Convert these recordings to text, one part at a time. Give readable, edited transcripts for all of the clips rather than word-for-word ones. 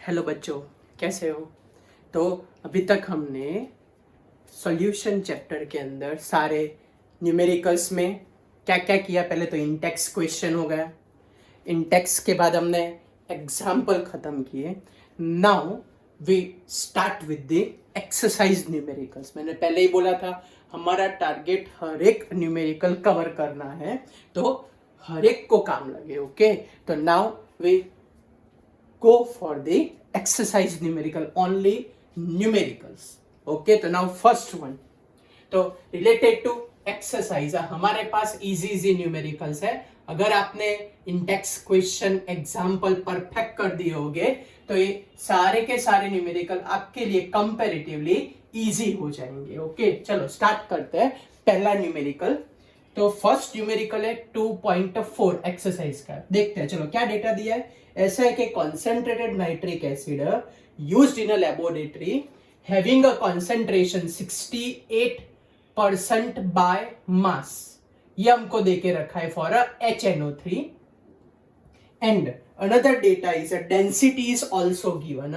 Hello बच्चों, कैसे हो? तो अभी तक हमने सॉल्यूशन चैप्टर के अंदर सारे न्यूमेरिकल्स में क्या क्या किया। पहले तो इंटेक्स क्वेश्चन हो गया, इंटेक्स के बाद हमने एग्जाम्पल खत्म किए। Now we start with the exercise numericals. मैंने पहले ही बोला था हमारा टारगेट हर एक न्यूमेरिकल कवर करना है, तो हर एक को काम लगे। ओके, तो now we go for the exercise numerical, only numericals. Okay, तो now first one, तो related to exercise हमारे पास easy न्यूमेरिकल्स है। अगर आपने इंटेक्स क्वेश्चन एग्जाम्पल परफेक्ट कर दिए होगे तो ये सारे के सारे न्यूमेरिकल आपके लिए कंपैरेटिवली इजी हो जाएंगे। ओके, चलो स्टार्ट करते हैं पहला न्यूमेरिकल। तो फर्स्ट न्यूमेरिकल है 2.4 एक्सरसाइज का। देखते हैं, चलो क्या डेटा दिया है। ऐसा है कि concentrated nitric acid used in a laboratory having a concentration 68% by mass, ये हमको देके रखा है for a HNO3 and another data is a density is also given.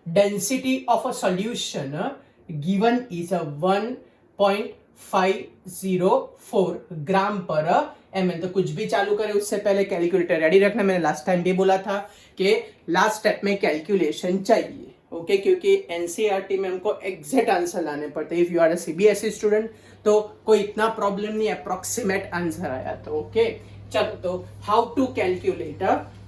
Density of a solution given is a 1.504 ग्राम पर ml। तो कुछ भी चालू करें उससे पहले कैलकुलेटर रेडी रखना। मैंने लास्ट टाइम भी बोला था कि लास्ट स्टेप में कैलकुलेशन चाहिए। ओके, क्योंकि एनसीईआरटी में हमको एग्जैक्ट आंसर लाने पड़ते हैं। If you are a CBSE student तो कोई इतना प्रॉब्लम नहीं, अप्रोक्सीमेट आंसर आया तो ओके। चलो, तो how to calculate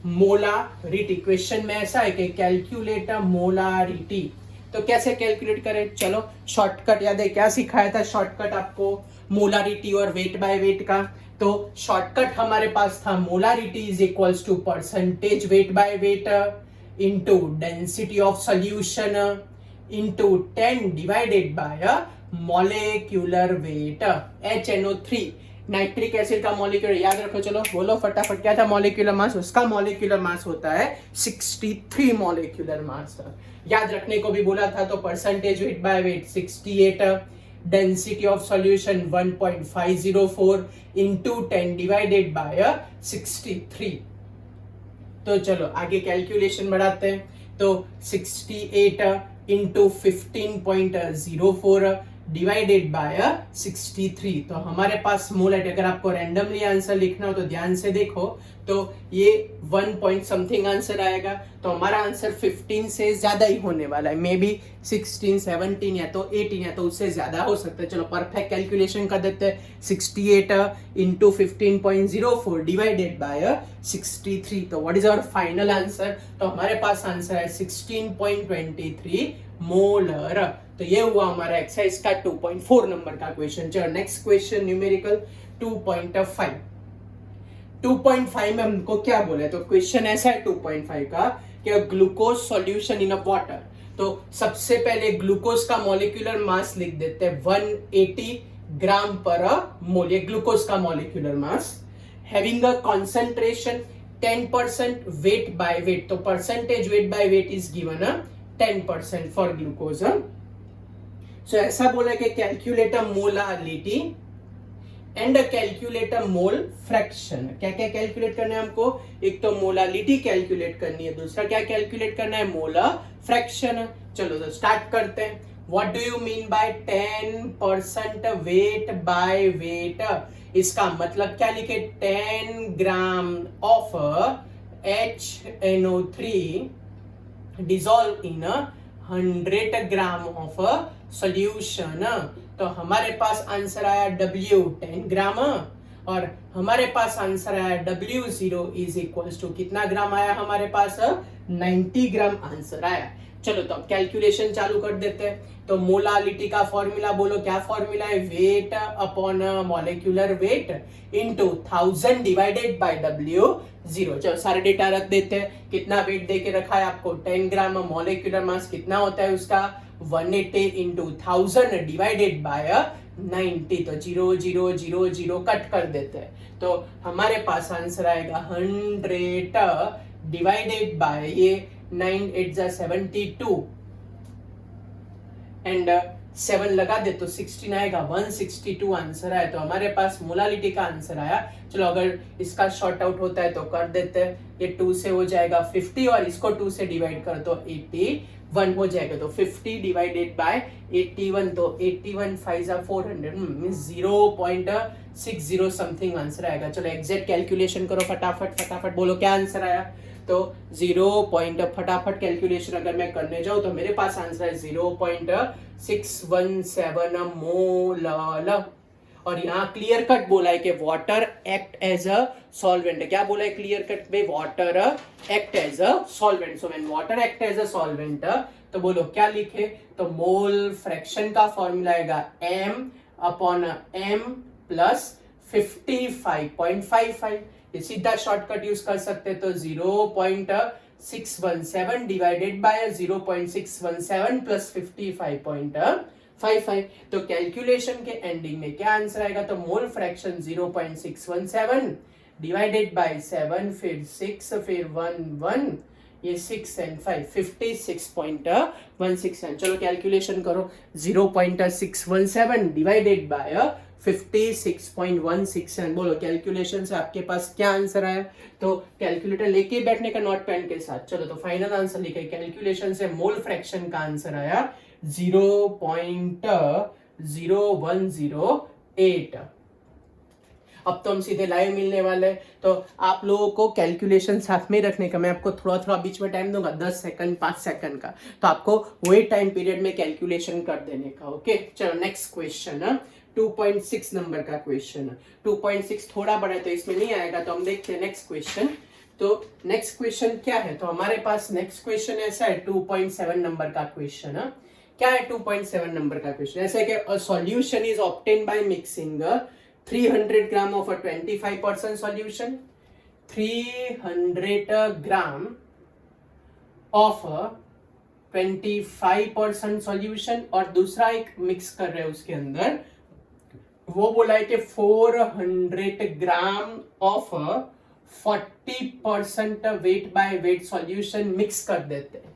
molarity. Question में ऐसा है कि कैलकुलेट मोलारिटी, तो कैसे कैलकुलेट करें? चलो शॉर्टकट याद है, क्या सिखाया था शॉर्टकट आपको मोलारिटी और वेट बाय वेट का। तो शॉर्टकट हमारे पास था molarity is equals to percentage weight by weight into density of solution into 10 divided by molecular weight. HNO3 nitric acid का मॉलिक्यूलर याद रखो। चलो बोलो फटाफट, क्या था मॉलिक्यूलर मास? उसका मॉलिक्यूलर मास होता है 63 मॉलिक्यूलर मास। याद रखने को भी बोला था, तो percentage weight by wait 68, density of solution 1.504 into 10 divided by 63। तो चलो आगे कैलकुलेशन बढ़ाते हैं। तो 68 इंटू 15.04 डिवाइडेड बाय 63। तो हमारे पास मोलारिटी, अगर आपको रैंडमली आंसर लिखना हो तो ध्यान से देखो, तो ये 1 पॉइंट समथिंग आंसर आएगा। तो हमारा आंसर 15 से ज्यादा ही होने वाला है, मे बी 16, 17 या तो 18 या तो उससे ज्यादा हो सकता है। चलो परफेक्ट कैलकुलेशन कर देते हैं। 68 इंटू 15.04 डिवाइडेड बाय 63। तो what is our final answer? तो हमारे पास आंसर है 16.23 मोलर। तो ये हुआ हमारा एक्सरसाइज का 2.4 नंबर का क्वेश्चन। चलो नेक्स्ट क्वेश्चन न्यूमेरिकल 2.5। 2.5 में हमको क्या बोला है? तो क्वेश्चन ऐसा है 2.5 का कि glucose solution in a water. तो सबसे पहले ग्लूकोज का मॉलिक्यूलर मास लिख देते हैं 180 ग्राम पर मोल, ये ग्लूकोज का molecular mass. Having a concentration 10% weight by weight, तो percentage weight by weight is given 10% for glucose. So ऐसा बोला कि calculate molarity and calculate mole fraction. क्या क्या कैलकुलेट करना है हमको? एक तो मोलारिटी कैलकुलेट करनी है, दूसरा क्या कैलकुलेट करना है? Molar fraction. चलो तो स्टार्ट करते हैं। What do you mean bye 10% weight by wait? इसका मतलब क्या लिखे? 10 gram of HNO3 dissolve in 100 gram of solution. तो हमारे पास आंसर आया W 10 ग्राम और हमारे पास आंसर आया W0 इज इक्वल्स टू कितना ग्राम आया हमारे पास? 90 ग्राम आंसर आया। चलो तो अब कैलकुलेशन चालू कर देते हैं। तो मोलारिटी का फॉर्मूला बोलो, क्या फॉर्मूला है? Weight upon molecular weight into 1000 divided by W0। चलो सारे डेटा रख देते हैं। कितना वेट देके रखा है आपको? 10 ग्राम। मॉलिक्यूलर मास कितना होता है उसका? 180 इंटू 1000 डिवाइडेड बाय 90। तो 0 0 0 0 कट कर देते हैं। तो हमारे पास आंसर आएगा 100 डिवाइडेड बाय ये 9 8 72 एंड 7 लगा दे तो 16 आएगा, 162 आंसर आया। तो हमारे पास मोलालिटी का आंसर आया। चलो अगर इसका शॉर्ट आउट होता है तो कर देते हैं। ये 2 से हो जाएगा 50 और इसको 2 से डिवाइड कर तो 81 हो जाएगा। तो 50 डिवाइडेड बाय 81, तो 81 5 400 मींस 0.60 समथिंग आंसर आएगा। चलो एग्जैक्ट कैलकुलेशन करो फटाफट बोलो क्या आंसर आया। तो 0. फटाफट कैलकुलेशन अगर मैं करने जाऊं तो मेरे पास आंसर है 0.617 मोल। और यहाँ क्लियर कट बोला है कि water act as a solvent. क्या बोला है क्लियर कट में? Water act as a solvent. So when water act as a solvent तो बोलो क्या लिखे? तो मोल फ्रैक्शन का फॉर्मूला आएगा m/m प्लस 55.55। ये सीधा शॉर्टकट यूज कर सकते हैं। तो 0.617 डिवाइडेड बाय 0.617 प्लस 55.55। तो कैलकुलेशन के एंडिंग में क्या आंसर आएगा? तो मोल फ्रैक्शन 0.617 डिवाइडेड बाय 7 फिर 6 फिर 1 ये 6 एंड 5 56.16। चलो कैलकुलेशन करो। 0.617 डिवाइडेड बाय 56.16। बोलो कैलकुलेशन से आपके पास क्या आंसर आया? तो कैलकुलेटर लेके बैठने का नोट पेन के साथ। चलो तो फाइनल आंसर लिखे। कैलकुलेशन से मोल फ्रैक्शन का आंसर आया 0.0108। अब तो हम सीधे लाइव मिलने वाले हैं। तो आप लोगों को कैलकुलेशन साथ में रखने का मैं आपको थोड़ा बीच में टाइम दूंगा, 10 सेकंड 5 सेकंड का। तो आपको वही टाइम पीरियड में कैलकुलेशन कर देने का। ओके चलो नेक्स्ट क्वेश्चन 2.6 नंबर का क्वेश्चन। 2.6 थोड़ा बड़ा है तो इसमें नहीं आएगा। तो हम देखते हैं नेक्स्ट क्वेश्चन। तो नेक्स्ट क्वेश्चन क्या है? तो हमारे पास नेक्स्ट क्वेश्चन ऐसा है 2.7 नंबर का क्वेश्चन। क्या है 2.7 नंबर का क्वेश्चन? ऐसा है कि अ solution is obtained by mixing 300 gram of a 25% solution, 300 gram of a 25% solution, और दूसरा एक मिक्स कर रहे हैं उसके अंदर, वो बोला है कि 400 ग्राम of a 40% wait by wait solution mix कर देते हैं।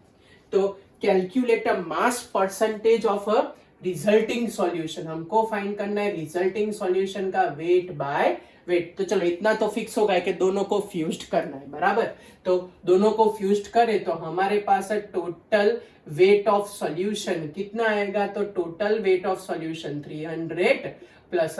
तो calculate mass percentage of a resulting solution. हमको फाइंड करना है रिजल्टिंग सॉल्यूशन का वेट बाय वेट। तो चलो इतना तो फिक्स होगा कि दोनों को फ्यूज्ड करना है, बराबर। तो दोनों को फ्यूज्ड करे तो हमारे पास टोटल वेट ऑफ सॉल्यूशन कितना आएगा? तो total weight of solution 300 plus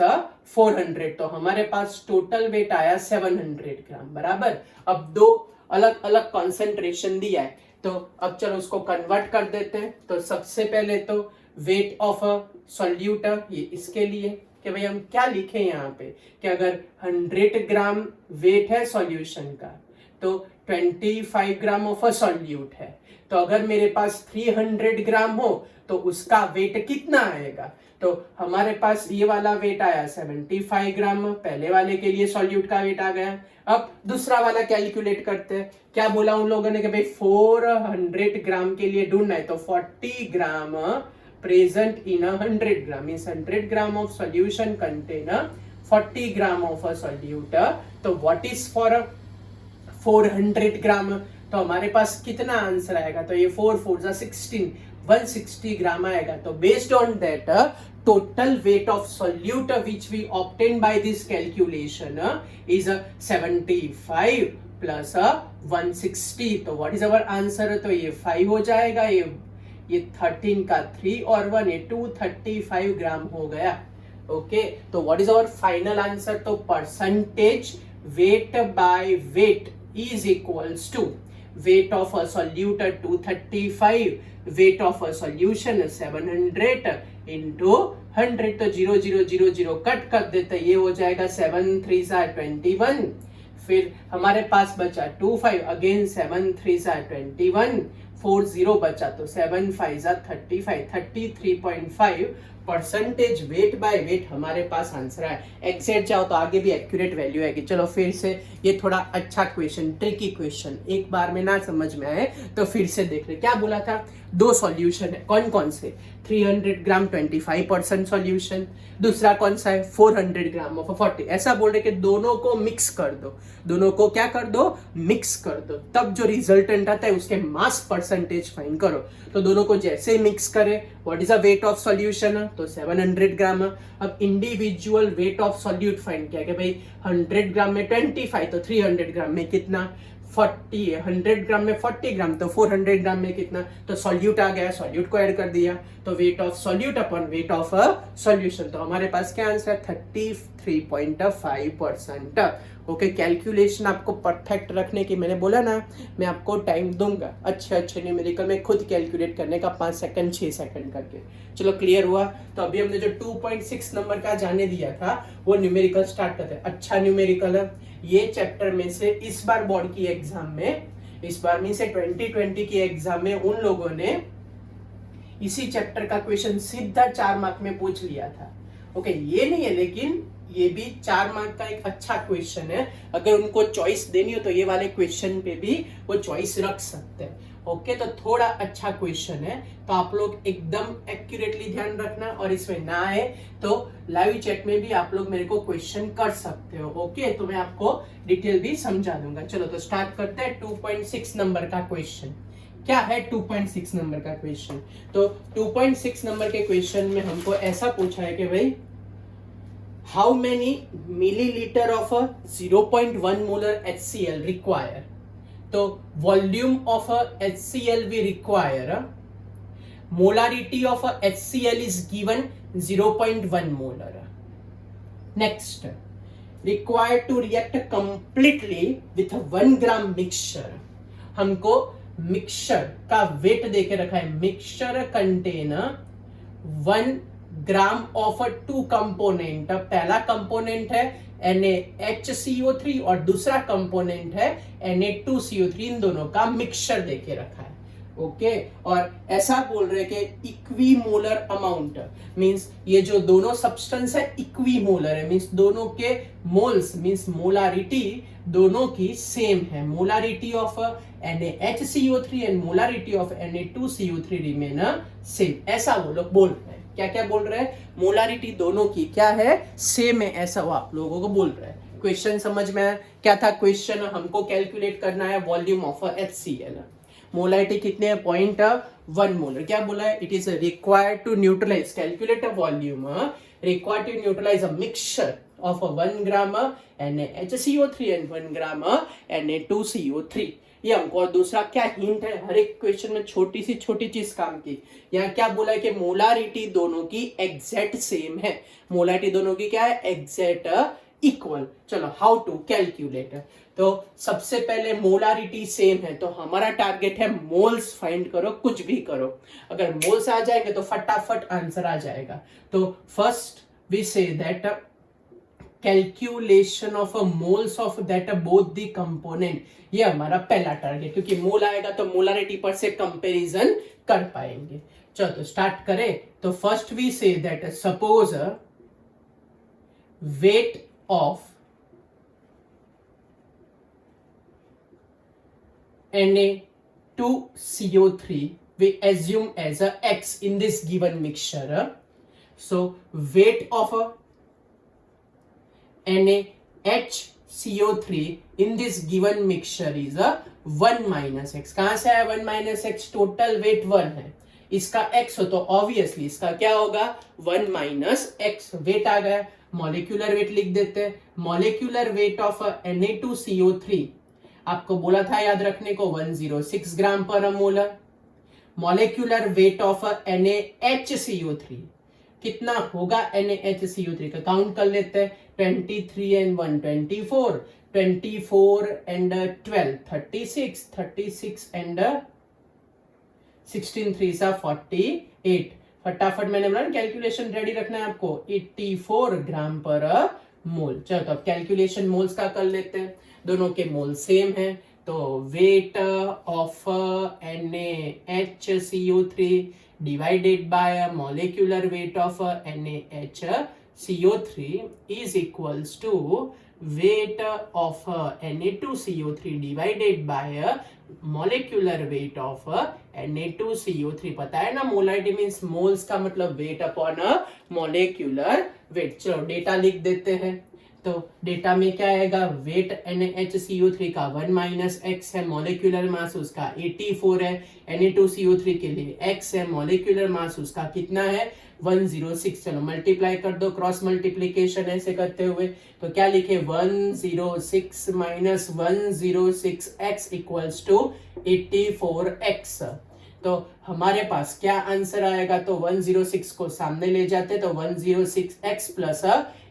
400। तो हमारे पास टोटल वेट आया 700 ग्राम, बराबर। अब दो अलग अलग कॉन्सेंट्रेशन दिया है तो अब चलो उसको कन्वर्ट कर देते हैं। तो सबसे पहले तो वेट ऑफ अ सॉल्यूट, ये इसके लिए कि भाई हम क्या लिखे यहाँ पे कि अगर 100 ग्राम वेट है सॉल्यूशन का तो 25 ग्राम ऑफ अ सॉल्यूट है। तो अगर मेरे पास 300 ग्राम हो तो उसका वेट कितना आएगा? तो हमारे पास ये वाला वेट आया 75 ग्राम, पहले वाले के लिए सॉल्यूट का वेट आ गया। अब दूसरा वाला कैलकुलेट करते हैं। क्या बोला उन लोगों ने कि भाई 400 ग्राम के लिए ढूंढना है तो 40 ग्राम present in 100 gram means 100 gram of solution contain 40 gram of a solute। तो what is for 400 gram? तो हमारे पास कितना आंसर आएगा? तो ये 4 4 16 160 ग्राम आएगा। तो based on that total weight of solute which we obtained by this calculation is 75 plus 160। तो what is our answer? तो ये 5 हो जाएगा, ये 13 का 3 और 1 ये 235 ग्राम हो गया। ओके तो what is our final answer? तो percentage weight by weight is equals to weight of a solute 235, weight of a solution 700 into 100। तो 0 0 0 0 कट कर देते, ये हो जाएगा 7 3 21। फिर हमारे पास बचा 25 अगेन 7 3 21, 4 0 बचा तो 7 5 35, 33.5 परसेंटेज वेट बाय वेट हमारे पास आंसर है। एग्जैक्ट जाओ तो आगे भी एक्यूरेट वैल्यू आएगी। चलो फिर से ये थोड़ा अच्छा क्वेश्चन, ट्रिकी क्वेश्चन, एक बार में ना समझ में आए तो फिर से देख रहे। क्या बोला था? दो सॉल्यूशन है, कौन कौन से? 300 ग्राम 25% सॉल्यूशन, दूसरा कौन सा है 400 ग्राम ऑफ 40। ऐसा बोल रहे कि दोनों को मिक्स कर दो, दोनों को क्या कर दो, मिक्स कर दो, तब जो रिजल्टेंट आता है उसके मास परसेंटेज फाइंड करो। तो दोनों को जैसे ही मिक्स करे, what is the weight of solution, तो 700 ग्राम। अब individual weight of solute find किया कि भाई 100 ग्राम में 25, तो 300 ग्राम में कितना, 40 है, 100 ग्राम में 40 ग्राम, तो 400 ग्राम में कितना, तो सॉल्यूट आ गया, सॉल्यूट को ऐड कर दिया, तो weight of solute upon weight of solution, तो हमारे पास क्या आंसर है 33.5%। ओके, कैलकुलेशन आपको परफेक्ट रखने की, मैंने बोला ना मैं आपको टाइम दूंगा अच्छे न्यूमेरिकल में खुद कैलकुलेट करने का, 5 सेकंड 6 सेकंड करके। चलो क्लियर हुआ। तो अभी हमने जो 2.6 नंबर का जाने दिया था वो न्यूमेरिकल स्टार्ट करते हैं। अच्छा न्यूमेरिकल है ये चैप्टर में से, इस बार बोर्ड की एग्जाम में, इस बार में से 2020 की एग्जाम में उन लोगों ने इसी चैप्टर का क्वेश्चन सीधा 4 मार्क में पूछ लिया था। ओके, ये नहीं है लेकिन ये भी 4 मार्क का एक अच्छा क्वेश्चन है। अगर उनको चॉइस देनी हो तो ये वाले क्वेश्चन पे भी वो चॉइस रख सकते हैं। ओके, तो थोड़ा अच्छा क्वेश्चन है, तो आप लोग एकदम एक्यूरेटली ध्यान रखना, और इसमें ना आए तो लाइव चैट में भी आप लोग मेरे को क्वेश्चन कर सकते हो। ओके, तो मैं आपको डिटेल भी समझा दूंगा। चलो तो स्टार्ट करते हैं 2.6 नंबर का क्वेश्चन। क्या है 2.6 नंबर का क्वेश्चन? तो 2.6 नंबर के क्वेश्चन में हमको ऐसा पूछा है कि भाई how many millilitre of 0.1 molar HCl require, तो volume of HCl we require, molarity of HCl is given 0.1 molar. Next, required to react completely with 1 gram mixture. हमको मिक्सचर का वेट देके रखा है, mixture contain 1 gram of 2 component. पहला component है NaHCO3 और दूसरा कंपोनेंट है Na2CO3, इन दोनों का मिक्सचर देके रखा है। ओके, और ऐसा बोल रहे कि इक्विमोलर अमाउंट, मींस ये जो दोनों सब्सटेंस है इक्विमोलर है, मींस दोनों के मोल्स, मींस मोलारिटी दोनों की सेम है। Molarity of NaHCO3 and molarity of Na2CO3 remain same, ऐसा वो लोग बोल रहे हैं। क्या क्या बोल रहे हैं? मोलारिटी दोनों की क्या है, सेम है, ऐसा वो आप लोगों को बोल रहे हैं। क्वेश्चन समझ में आया? क्या था क्वेश्चन? हमको कैलकुलेट करना है वॉल्यूम ऑफ HCl। मोलारिटी कितने है? 0.1 मोलर। क्या बोला है? It is required to neutralize, calculate a volume, required to neutralize a mixture of 1 gram NaHCO3 and 1 gram Na2CO3। ये हमको, और दूसरा क्या हिंट है, हर एक क्वेश्चन में छोटी सी छोटी चीज काम की। यहाँ क्या बोला है कि मोलारिटी दोनों की एग्जैक्ट सेम है, मोलारिटी दोनों की क्या है, एग्जैक्ट इक्वल। चलो हाउ टू कैलकुलेट, तो सबसे पहले मोलारिटी सेम है तो हमारा टारगेट है मोल्स फाइंड करो, कुछ भी करो। अगर मोल्स आ जाएंगे तो फटाफट आंसर आ जाएगा। तो first we say that calculation of moles of that both the component, ये हमारा पहला टारगेट, क्योंकि मोल आएगा तो मोलारिटी पर से कंपैरिजन कर पाएंगे। चलो तो स्टार्ट करें। तो first we say that suppose weight of Na2CO3 we assume as a X in this given mixture. So weight of NaHCO3 in this given mixture is 1 minus X। कहां से आया 1 minus X? टोटल वेट 1 है, इसका X हो तो obviously इसका क्या होगा 1 minus X। वेट आ गया, मॉलिक्यूलर वेट लिख देते हैं। मॉलिक्यूलर वेट ऑफ Na2CO3 आपको बोला था याद रखने को 106 ग्राम पर molar. Molecular weight of NaHCO3 कितना होगा? NaHCO3 का काउंट कर लेते हैं, 23 एंड 1 24, 24 एंड 12 36, 36 एंड 16 3 सा 48। फटाफट मैंने बोला कैलकुलेशन रेडी रखना है आपको, 84 ग्राम पर मोल। चलो तो अब कैलकुलेशन मोल्स का कर लेते हैं, दोनों के मोल सेम है। तो wait of NaHCO3 divided by molecular wait of NaHCO3 CO3 is equals to weight of Na2CO3 divided by molecular weight of Na2CO3. पता है ना, मोलारिटी मीन्स मोल्स का मतलब वेट अपॉन मोलेक्युलर वेट। चलो data लिख देते हैं। तो डेटा में क्या आएगा, वेट NaHCO3 का 1 माइनस एक्स है, मोलिकुलर मास उसका 84 है, Na2CO3 के लिए x है, मोलिकुलर मास उसका कितना है 106। चलो मल्टीप्लाई कर दो, क्रॉस मल्टीप्लीकेशन ऐसे करते हुए, तो क्या लिखे 106 minus 106 x equals to 84x। तो हमारे पास क्या आंसर आएगा, तो 106 को सामने ले जाते तो 106x plus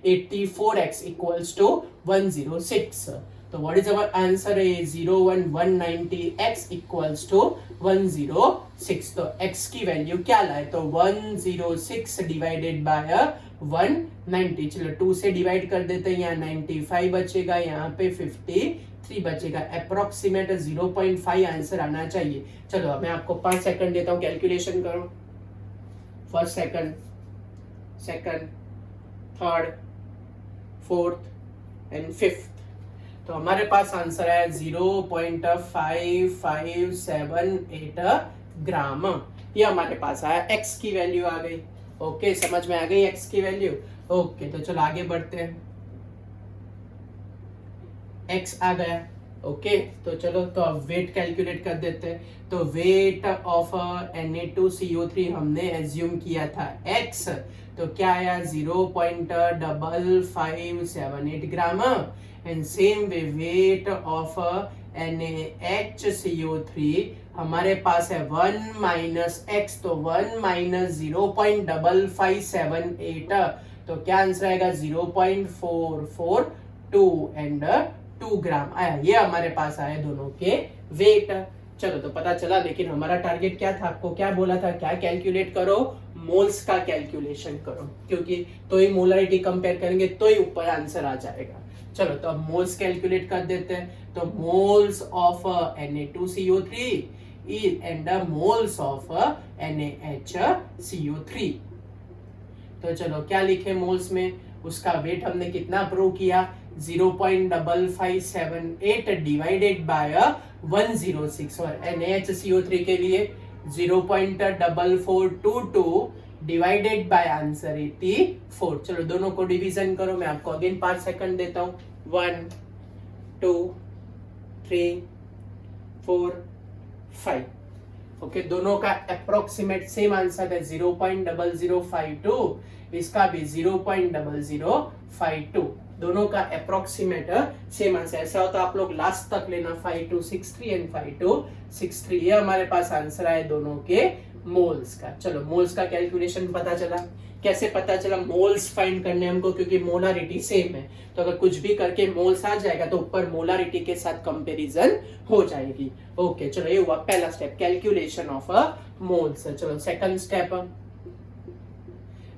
84x equals to 106। तो व्हाट इज अवर आंसर है 01190x इक्वल्स टू 106। तो x की वैल्यू क्या लाए, तो 106 डिवाइडेड बाय 190। चलो 2 से डिवाइड कर देते हैं, यहाँ 95 बचेगा, यहाँ पे 53 बचेगा, अप्रोक्सीमेट 0.5 आंसर आना चाहिए। चलो अब मैं आपको 5 सेकंड देता हूँ, कैलकुलेशन करो। First second, second, third, fourth and fifth. तो हमारे पास आंसर है 0.5578 ग्राम। ये हमारे पास आया, x की वैल्यू आ गई। ओके, समझ में आ गई x की वैल्यू। ओके, तो चलो आगे बढ़ते हैं। x आ गया। ओके, तो चलो तो अब वेट कैलकुलेट कर देते हैं। तो वेट ऑफ Na2CO3 हमने एज्यूम किया था x, तो क्या आया 0.5578 gram. And same way weight of NaHCO3 हमारे पास है 1 माइनस एक्स, तो 1 माइनस 0.5578, तो क्या आंसर आएगा 0.442 एंड 2 ग्राम आया। ये हमारे पास आया दोनों के वेट। चलो तो पता चला, लेकिन हमारा टारगेट क्या था, आपको क्या बोला था, क्या कैलकुलेट करो, मोल्स का कैलकुलेशन करो, क्योंकि तो ही मोलरिटी कंपेयर करेंगे तो ही ऊपर आंसर आ जाएगा। चलो तो अब मोल्स कैलकुलेट कर देते हैं। तो moles of Na2CO3 and moles of NaHCO3। तो चलो क्या लिखे मोल्स में, उसका वेट हमने कितना प्रूव किया 0.5578 डिवाइडेड बाय 106, और NaHCO3 के लिए 0.4422 डिवाइडेड बाय आंसर 84। चलो दोनों को डिवीजन करो, मैं आपको अगेन 5 सेकंड देता हूं। 1 2 3 4 5। ओके, दोनों का अप्रोक्सीमेट सेम आंसर है 0.0052, इसका भी 0.0052, दोनों का अप्रोक्सीमेट सेम आंसर। ऐसा होता आप लोग लास्ट तक लेना 5263 एंड 5263। ये हमारे पास आंसर आए दोनों के मोल्स का। चलो मोल्स का कैलकुलेशन पता चला। कैसे पता चला, मोल्स फाइंड करने हमको, क्योंकि मोलारिटी सेम है, तो अगर कुछ भी करके मोल्स आ जाएगा तो ऊपर मोलारिटी के साथ कंपैरिजन हो जाएगी। ओके, चलो ये हुआ पहला स्टेप, कैलकुलेशन ऑफ मोल्स। चलो second step,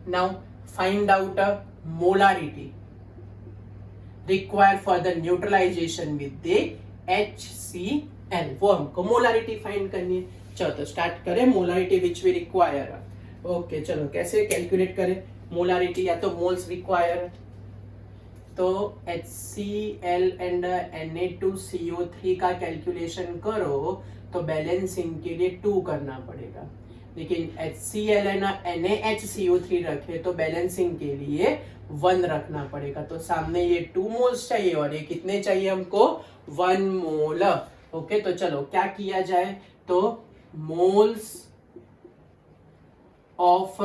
now find out molarity required for the neutralization with the HCl। वो हमको मोलारिटी फाइंड करनी है। चलो तो स्टार्ट करें, molarity which we require. Okay, चलो कैसे कैलकुलेट करें मोलारिटी, या तो मोल्स रिक्वायर, तो HCl एंड Na2CO3 का कैलकुलेशन करो तो बैलेंसिंग के लिए 2 करना पड़ेगा, लेकिन HCl एंड NaHCO3 रखे तो बैलेंसिंग के लिए 1 रखना पड़ेगा। तो सामने ये 2 मोल्स चाहिए और ये कितने चाहिए हमको 1 मोल। ओके, तो चलो क्या किया जाए, तो मोल्स ऑफ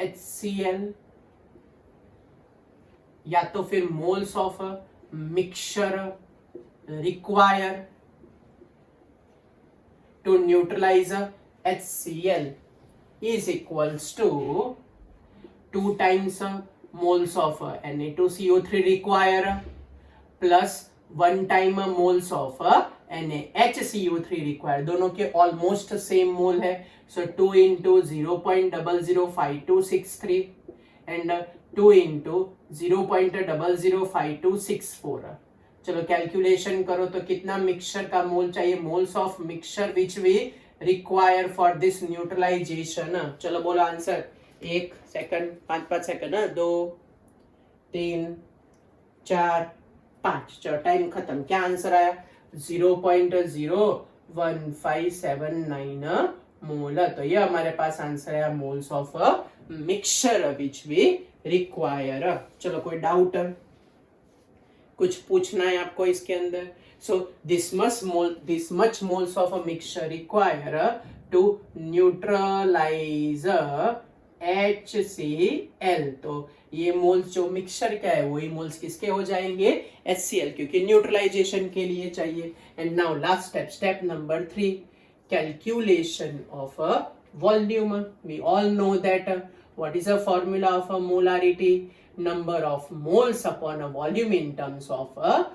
HCl या तो फिर moles of mixture require to neutralize HCl is equals to 2 times moles of Na2CO3 require plus 1 time moles of NaHCO3 require। दोनों के ऑलमोस्ट सेम मोल है, सो 2 into 0.005263 एंड 2 into 0.005264। चलो कैलकुलेशन करो तो कितना मिक्सचर का मोल चाहिए, moles of mixture which we require for this neutralization. चलो बोलो आंसर, 1 सेकंड, 5 सेकंड, 2 3 4 5, चलो टाइम खत्म। क्या आंसर आया? 0.01579 मोल। तो ये हमारे पास आंसर है moles of a mixture which we require. चलो कोई डाउट है, कुछ पूछना है आपको इसके अंदर? So this much moles of a mixture require to neutralize HCl। तो ये मोल्स जो मिक्सचर का है वही मोल्स किसके हो जाएंगे? HCl, क्योंकि न्यूट्रलाइजेशन के लिए चाहिए। And now last step, step number 3, calculation of a volume. We all know that what is the formula of a molarity? Number of moles upon a volume in terms of a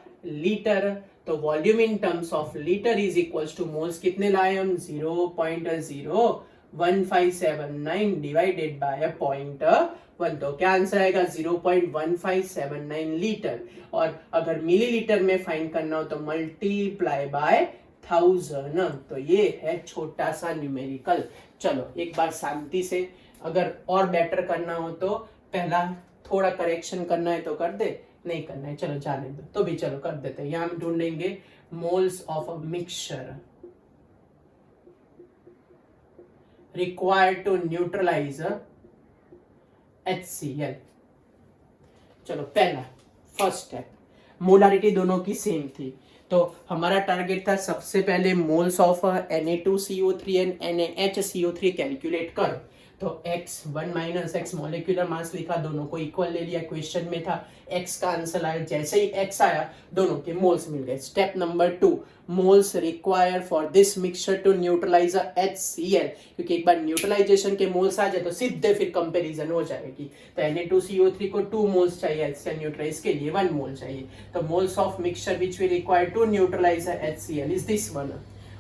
liter. तो volume in terms of litre is equals two moles कितने लाए हम? 0.01579 divided by 0.1। तो क्या answer आएगा? 0.1579 litre. और अगर millilitre में फाइंड करना हो तो मल्टीप्लाई बाय 1000। तो ये है छोटा सा न्यूमेरिकल। चलो एक बार शांति से, अगर और बेटर करना हो तो पहला थोड़ा करेक्शन करना है तो कर दे, नहीं करना है चलो जाने दो, तो भी चलो कर देते हैं। यहां हम ढूंढेंगे moles of a mixture required to neutralize HCl। चलो पहला फर्स्ट स्टेप, मोलारिटी दोनों की सेम थी, तो हमारा टारगेट था सबसे पहले moles of Na2CO3 and NaHCO3 calculate करो। तो x1 minus x molecular mass लिखा, दोनों को इक्वल ले लिया, क्वेश्चन में था x का आंसर आया, जैसे ही x आया दोनों के मोल्स मिल गए। Step number 2, moles require for this mixture to neutralize HCl, क्योंकि एक बार न्यूट्रलाइजेशन के मोल्स आ जाए तो सीधे फिर कंपैरिजन हो जाएगी। तो Na2CO3 को 2 मोल्स चाहिए, HCl न्यूट्रलाइज के लिए 1 मोल चाहिए। तो moles of mixture which we require to neutralize HCl is this one.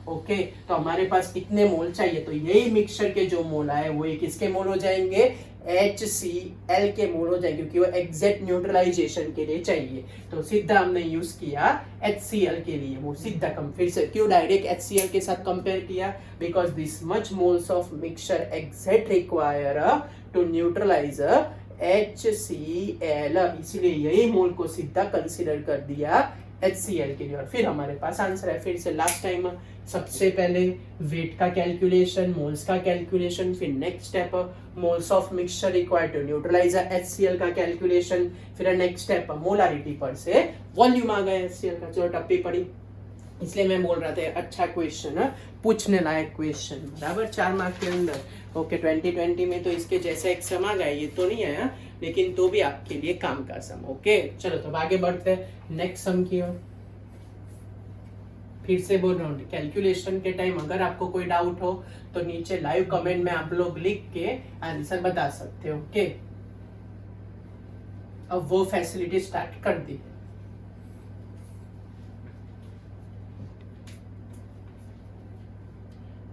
Okay तो हमारे पास कितने मोल चाहिए? तो यही मिक्सचर के जो मोल आए वो किसके मोल हो जाएंगे? HCl के मोल हो जाएंगे, क्योंकि वो एग्जैक्ट न्यूट्रलाइजेशन के लिए चाहिए। तो सीधा हमने यूज किया HCl के लिए, वो सीधा कम। फिर से क्यों डायरेक्ट HCl के साथ कंपेयर किया? Because this much moles of mixture exact require to neutralize HCl, इसीलिए यही मोल को सीधा कंसिडर कर दिया HCl के लिए। और फिर हमारे पास आंसर है। फिर से लास्ट टाइम सबसे पहले वेट का कैलकुलेशन, मोल्स का कैलकुलेशन, फिर next step moles of mixture required to neutralize HCl का कैलकुलेशन, फिर नेक्स्ट स्टेप मोलारिटी पर से वॉल्यूम आ गया HCl का। जो टप्पी पड़ी, इसलिए मैं बोल रहा था अच्छा क्वेश्चन है, पूछने लायक क्वेश्चन, बराबर 4 मार्क के अंदर। ओके 2020 में तो इसके जैसे एक सम आ गया, ये तो नहीं आया लेकिन तो भी आपके लिए काम का सम। ओके चलो तो आगे बढ़ते हैं नेक्स्ट सम की ओर। फिर से बोल रहा हूँ, कैलकुलेशन के टाइम अगर आपको कोई डाउट हो तो नीचे लाइव कमेंट में आप लोग लिख के आंसर बता सकते हो। ओके अब वो फैसिलिटी स्टार्ट कर दी।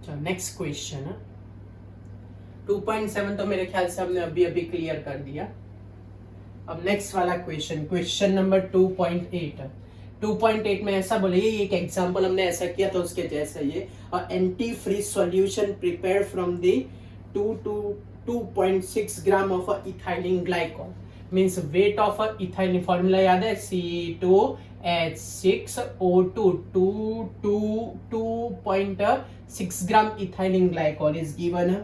चलो नेक्स्ट क्वेश्चन है 2.7, तो मेरे ख्याल से हमने अभी अभी क्लियर कर दिया। अब नेक्स्ट वाला क्वेश्चन, क्वेश्चन नंबर 2.8। 2.8 में ऐसा बोले, ये एक एग्जांपल हमने ऐसा किया तो उसके जैसा ये antifreeze solution prepared from the 2 to 2.6 gram of ethylene glycol, means weight of ethylene, formula याद है C2H6O2 2.6 gram ethylene glycol is given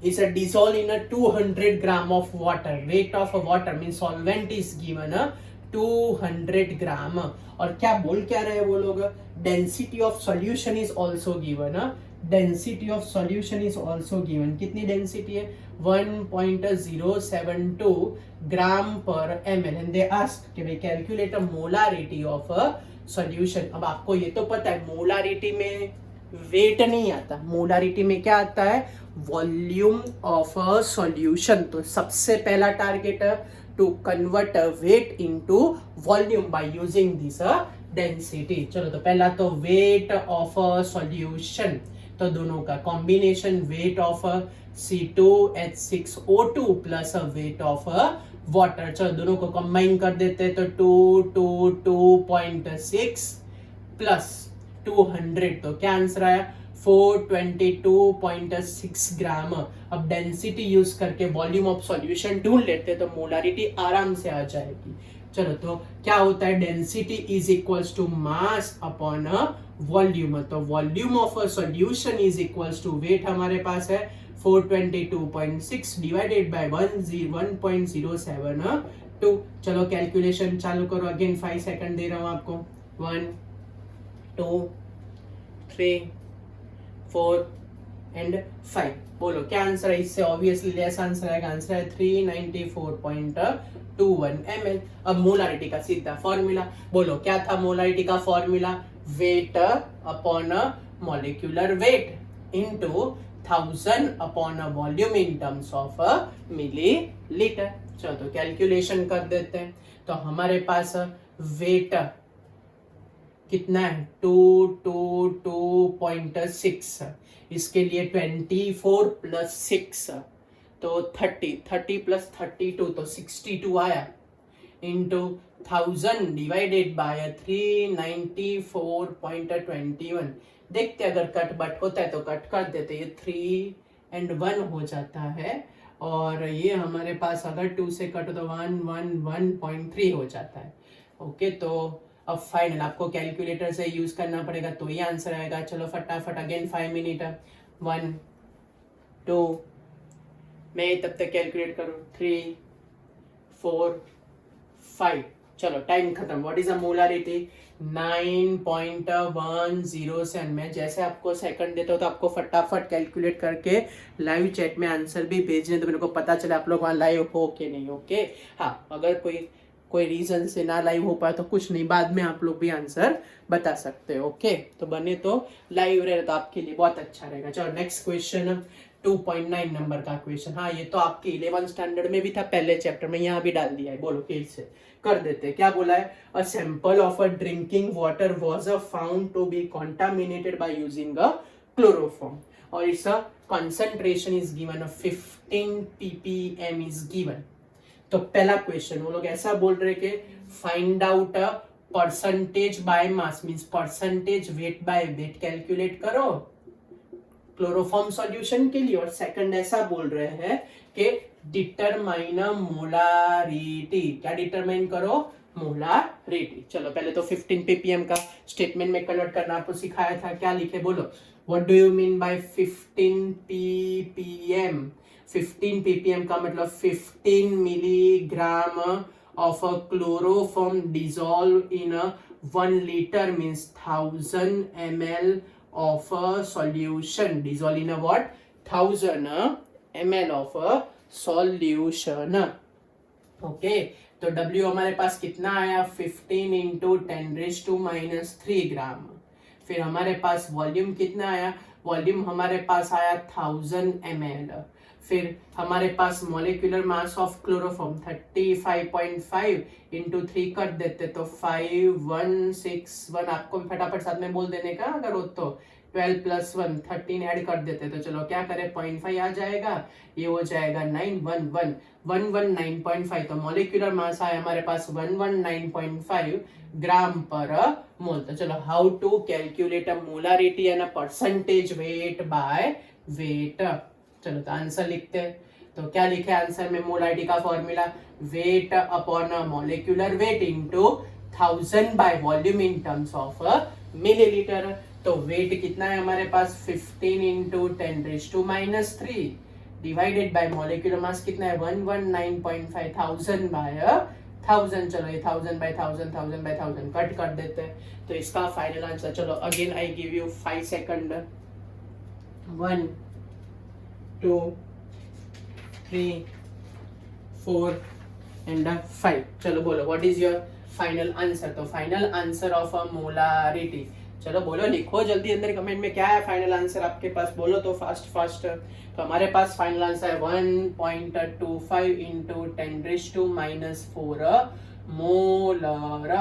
is dissolved in a 200 gram of water. Rate of water means solvent is given 200 gram. और क्या बोल क्या रहे वो लोग? Density of solution is also given. Density of solution is also given. कितनी density है? 1.072 gram per ml. And they ask कि भाई calculate a molarity of a solution. अब आपको ये तो पता है मोलारिटी में वेट नहीं आता, मोलारिटी में क्या आता है? Volume of a solution. तो सबसे पहला टारगेट है to convert weight into volume by using this density. चलो तो पहला तो वेट ऑफ अ सॉल्यूशन, तो दोनों का combination weight of C2H6O2 plus weight of water. चलो दोनों को कंबाइन कर देते हैं तो 2.6 प्लस 200, तो क्या आंसर आया? 422.6 ग्राम। अब डेंसिटी यूज करके वॉल्यूम ऑफ सॉल्यूशन ढूंढ लेते तो मोलारिटी आराम से आ जाएगी। चलो तो क्या होता है, density is equals to mass upon a volume. तो volume of a solution is equals to weight हमारे पास है 422.6 डिवाइडेड बाय 1.072। चलो कैलकुलेशन चालू करो, अगेन 5 सेकंड दे रहा हूं आपको। 1 2 3 4 एंड 5। बोलो क्या आंसर है, इससे ऑब्वियसली लेस आंसर आएगा। आंसर है 394.21 ml। अब मोलारिटी का सीधा फॉर्मूला बोलो, क्या था मोलारिटी का formula, weight upon molecular weight into 1000 upon a volume in terms of millilitre. चलो तो कैलकुलेशन कर देते हैं। तो हमारे पास वेट कितना है 222.6, इसके लिए 24 प्लस 6 तो 30 प्लस 32 तो 62 आया, इंटू 1000 डिवाइडेड बाय 394.21। देखते अगर कट बट होता है तो कट कर देते, ये 3 and 1 हो जाता है, और ये हमारे पास अगर 2 से कट हो तो 111.3 हो जाता है। ओके, तो अब फाइनल आपको कैलकुलेटर से यूज करना पड़ेगा तो ये आंसर आएगा। चलो फटाफट अगेन 5 मिनट, 1 2, मैं तब तक कैलकुलेट करूं, 3 4 5। चलो टाइम खत्म। What is a molarity, 9.107। मैं जैसे आपको सेकंड देता हूँ तो आपको फटाफट कैलकुलेट करके लाइव चैट में आंसर भी भेजने तो मेरे को पता चले आप लोग वहाँ लाइव हो कि नहीं। ओके हाँ, अगर कोई रीजन से ना लाइव हो पाए तो कुछ नहीं, बाद में आप लोग भी आंसर बता सकते हो। ओके, तो बने तो लाइव रहे तो आपके लिए बहुत अच्छा रहेगा। चलो नेक्स्ट क्वेश्चन 2.9 नंबर का क्वेश्चन। हाँ, ये तो आपके 11 स्टैंडर्ड में भी था, पहले चैप्टर में, यहाँ भी डाल दिया है। बोलो फिर से कर देते। क्या बोला है, a sample of a drinking water was found to be contaminated by using a chloroform, और its concentration is given 15 ppm is given. तो पहला क्वेश्चन वो लोग ऐसा बोल रहे कि find out a percentage by mass, means percentage weight by weight calculate करो क्लोरोफॉर्म सॉल्यूशन के लिए। और सेकंड ऐसा बोल रहे हैं कि डिटरमाइन मोलारिटी, क्या डिटरमाइन करो, मोलारिटी। चलो पहले तो 15 ppm का स्टेटमेंट में कन्वर्ट करना आपको सिखाया था, क्या लिखे बोलो, what do you mean bye 15 ppm। 15 ppm का मतलब 15 milligram of a chloroform dissolve in 1 litre means 1000 ml of a solution, dissolve in a what, 1000 ml of a solution। Okay, तो W हमारे पास कितना आया, 15 इंटू 10⁻³ ग्राम। फिर हमारे पास वॉल्यूम कितना आया, वॉल्यूम हमारे पास आया 1000 ml। फिर हमारे पास molecular mass of chloroform 35.5 into 3 कर देते तो 5161। आपको भी फटाफट साथ में बोल देने का अगर हो तो, 12 प्लस 1 13 ऐड कर देते तो चलो क्या करें, 0.5 आ जाएगा, ये हो जाएगा 119.5। तो मॉलिक्यूलर मास आया हमारे पास 119.5 ग्राम पर मोल। तो चलो how to calculate a molarity and a percentage weight by weight. चलो तो आंसर लिखते हैं। तो क्या लिखे आंसर में, मोलारिटी का formula weight upon molecular weight into 1000 by volume in terms of millilitre. तो वेट कितना है हमारे पास, 15 into 10⁻³ divided by molecular mass कितना है 119.5, 1000 बाय 1000। चलो ये 1000 बाय 1000, 1000 बाय 1000 कट कर देते हैं तो इसका फाइनल आंसर। चलो again I give you 5 second, 1 2 3 4 and 5। चलो बोलो what is your final answer. तो final answer of a molarity, चलो बोलो, लिखो जल्दी अंदर कमेंट में क्या है फाइनल आंसर आपके पास, बोलो तो फास्ट। तो हमारे पास फाइनल आंसर है 1.25 इंटू 10⁻⁴ मोलर।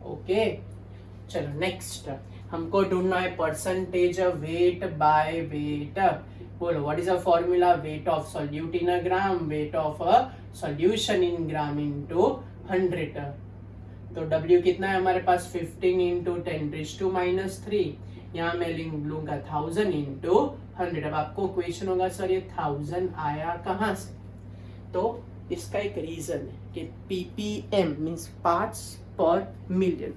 ओके, चलो नेक्स्ट हमको ढूंढना है परसेंटेज वेट बाय वेट। बोलो what is a formula, weight of solute in a gram, weight of a solution in gram into 100। तो W कितना है हमारे पास, 15 इंटू 10⁻³ यहाँ मैं लूंगा 1000 इंटू 100। अब आपको क्वेश्चन होगा सर ये 1000 आया कहाँ से, तो इसका एक रीजन है कि ppm मीन्स पार्ट्स पर मिलियन,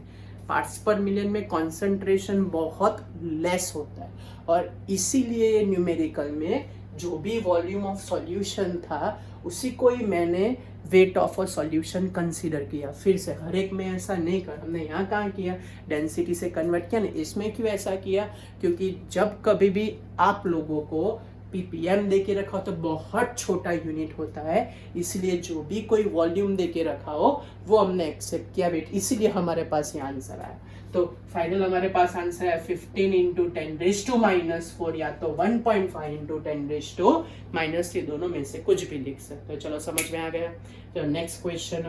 पार्ट्स पर मिलियन में कॉन्सेंट्रेशन बहुत लेस होता है, और इसीलिए ये न्यूमेरिकल में जो भी वॉल्यूम ऑफ सॉल्यूशन था उसी को ही मैंने wait of a solution consider किया। फिर से हर एक में ऐसा नहीं कर, हमने यहाँ कहाँ किया, डेंसिटी से कन्वर्ट किया ना। इसमें क्यों ऐसा किया, क्योंकि जब कभी भी आप लोगों को ppm दे के रखा हो तो बहुत छोटा यूनिट होता है, इसलिए जो भी कोई वॉल्यूम दे के रखा हो वो हमने एक्सेप्ट किया वेट, इसीलिए हमारे पास ये आंसर आया। तो फाइनल हमारे पास आंसर है 15 इंटू 10⁻⁻⁴ या तो 1.5 इंटू 10⁻⁻3, दोनों में से कुछ भी लिख सकते हो। चलो समझ में आ गया। तो नेक्स्ट क्वेश्चन,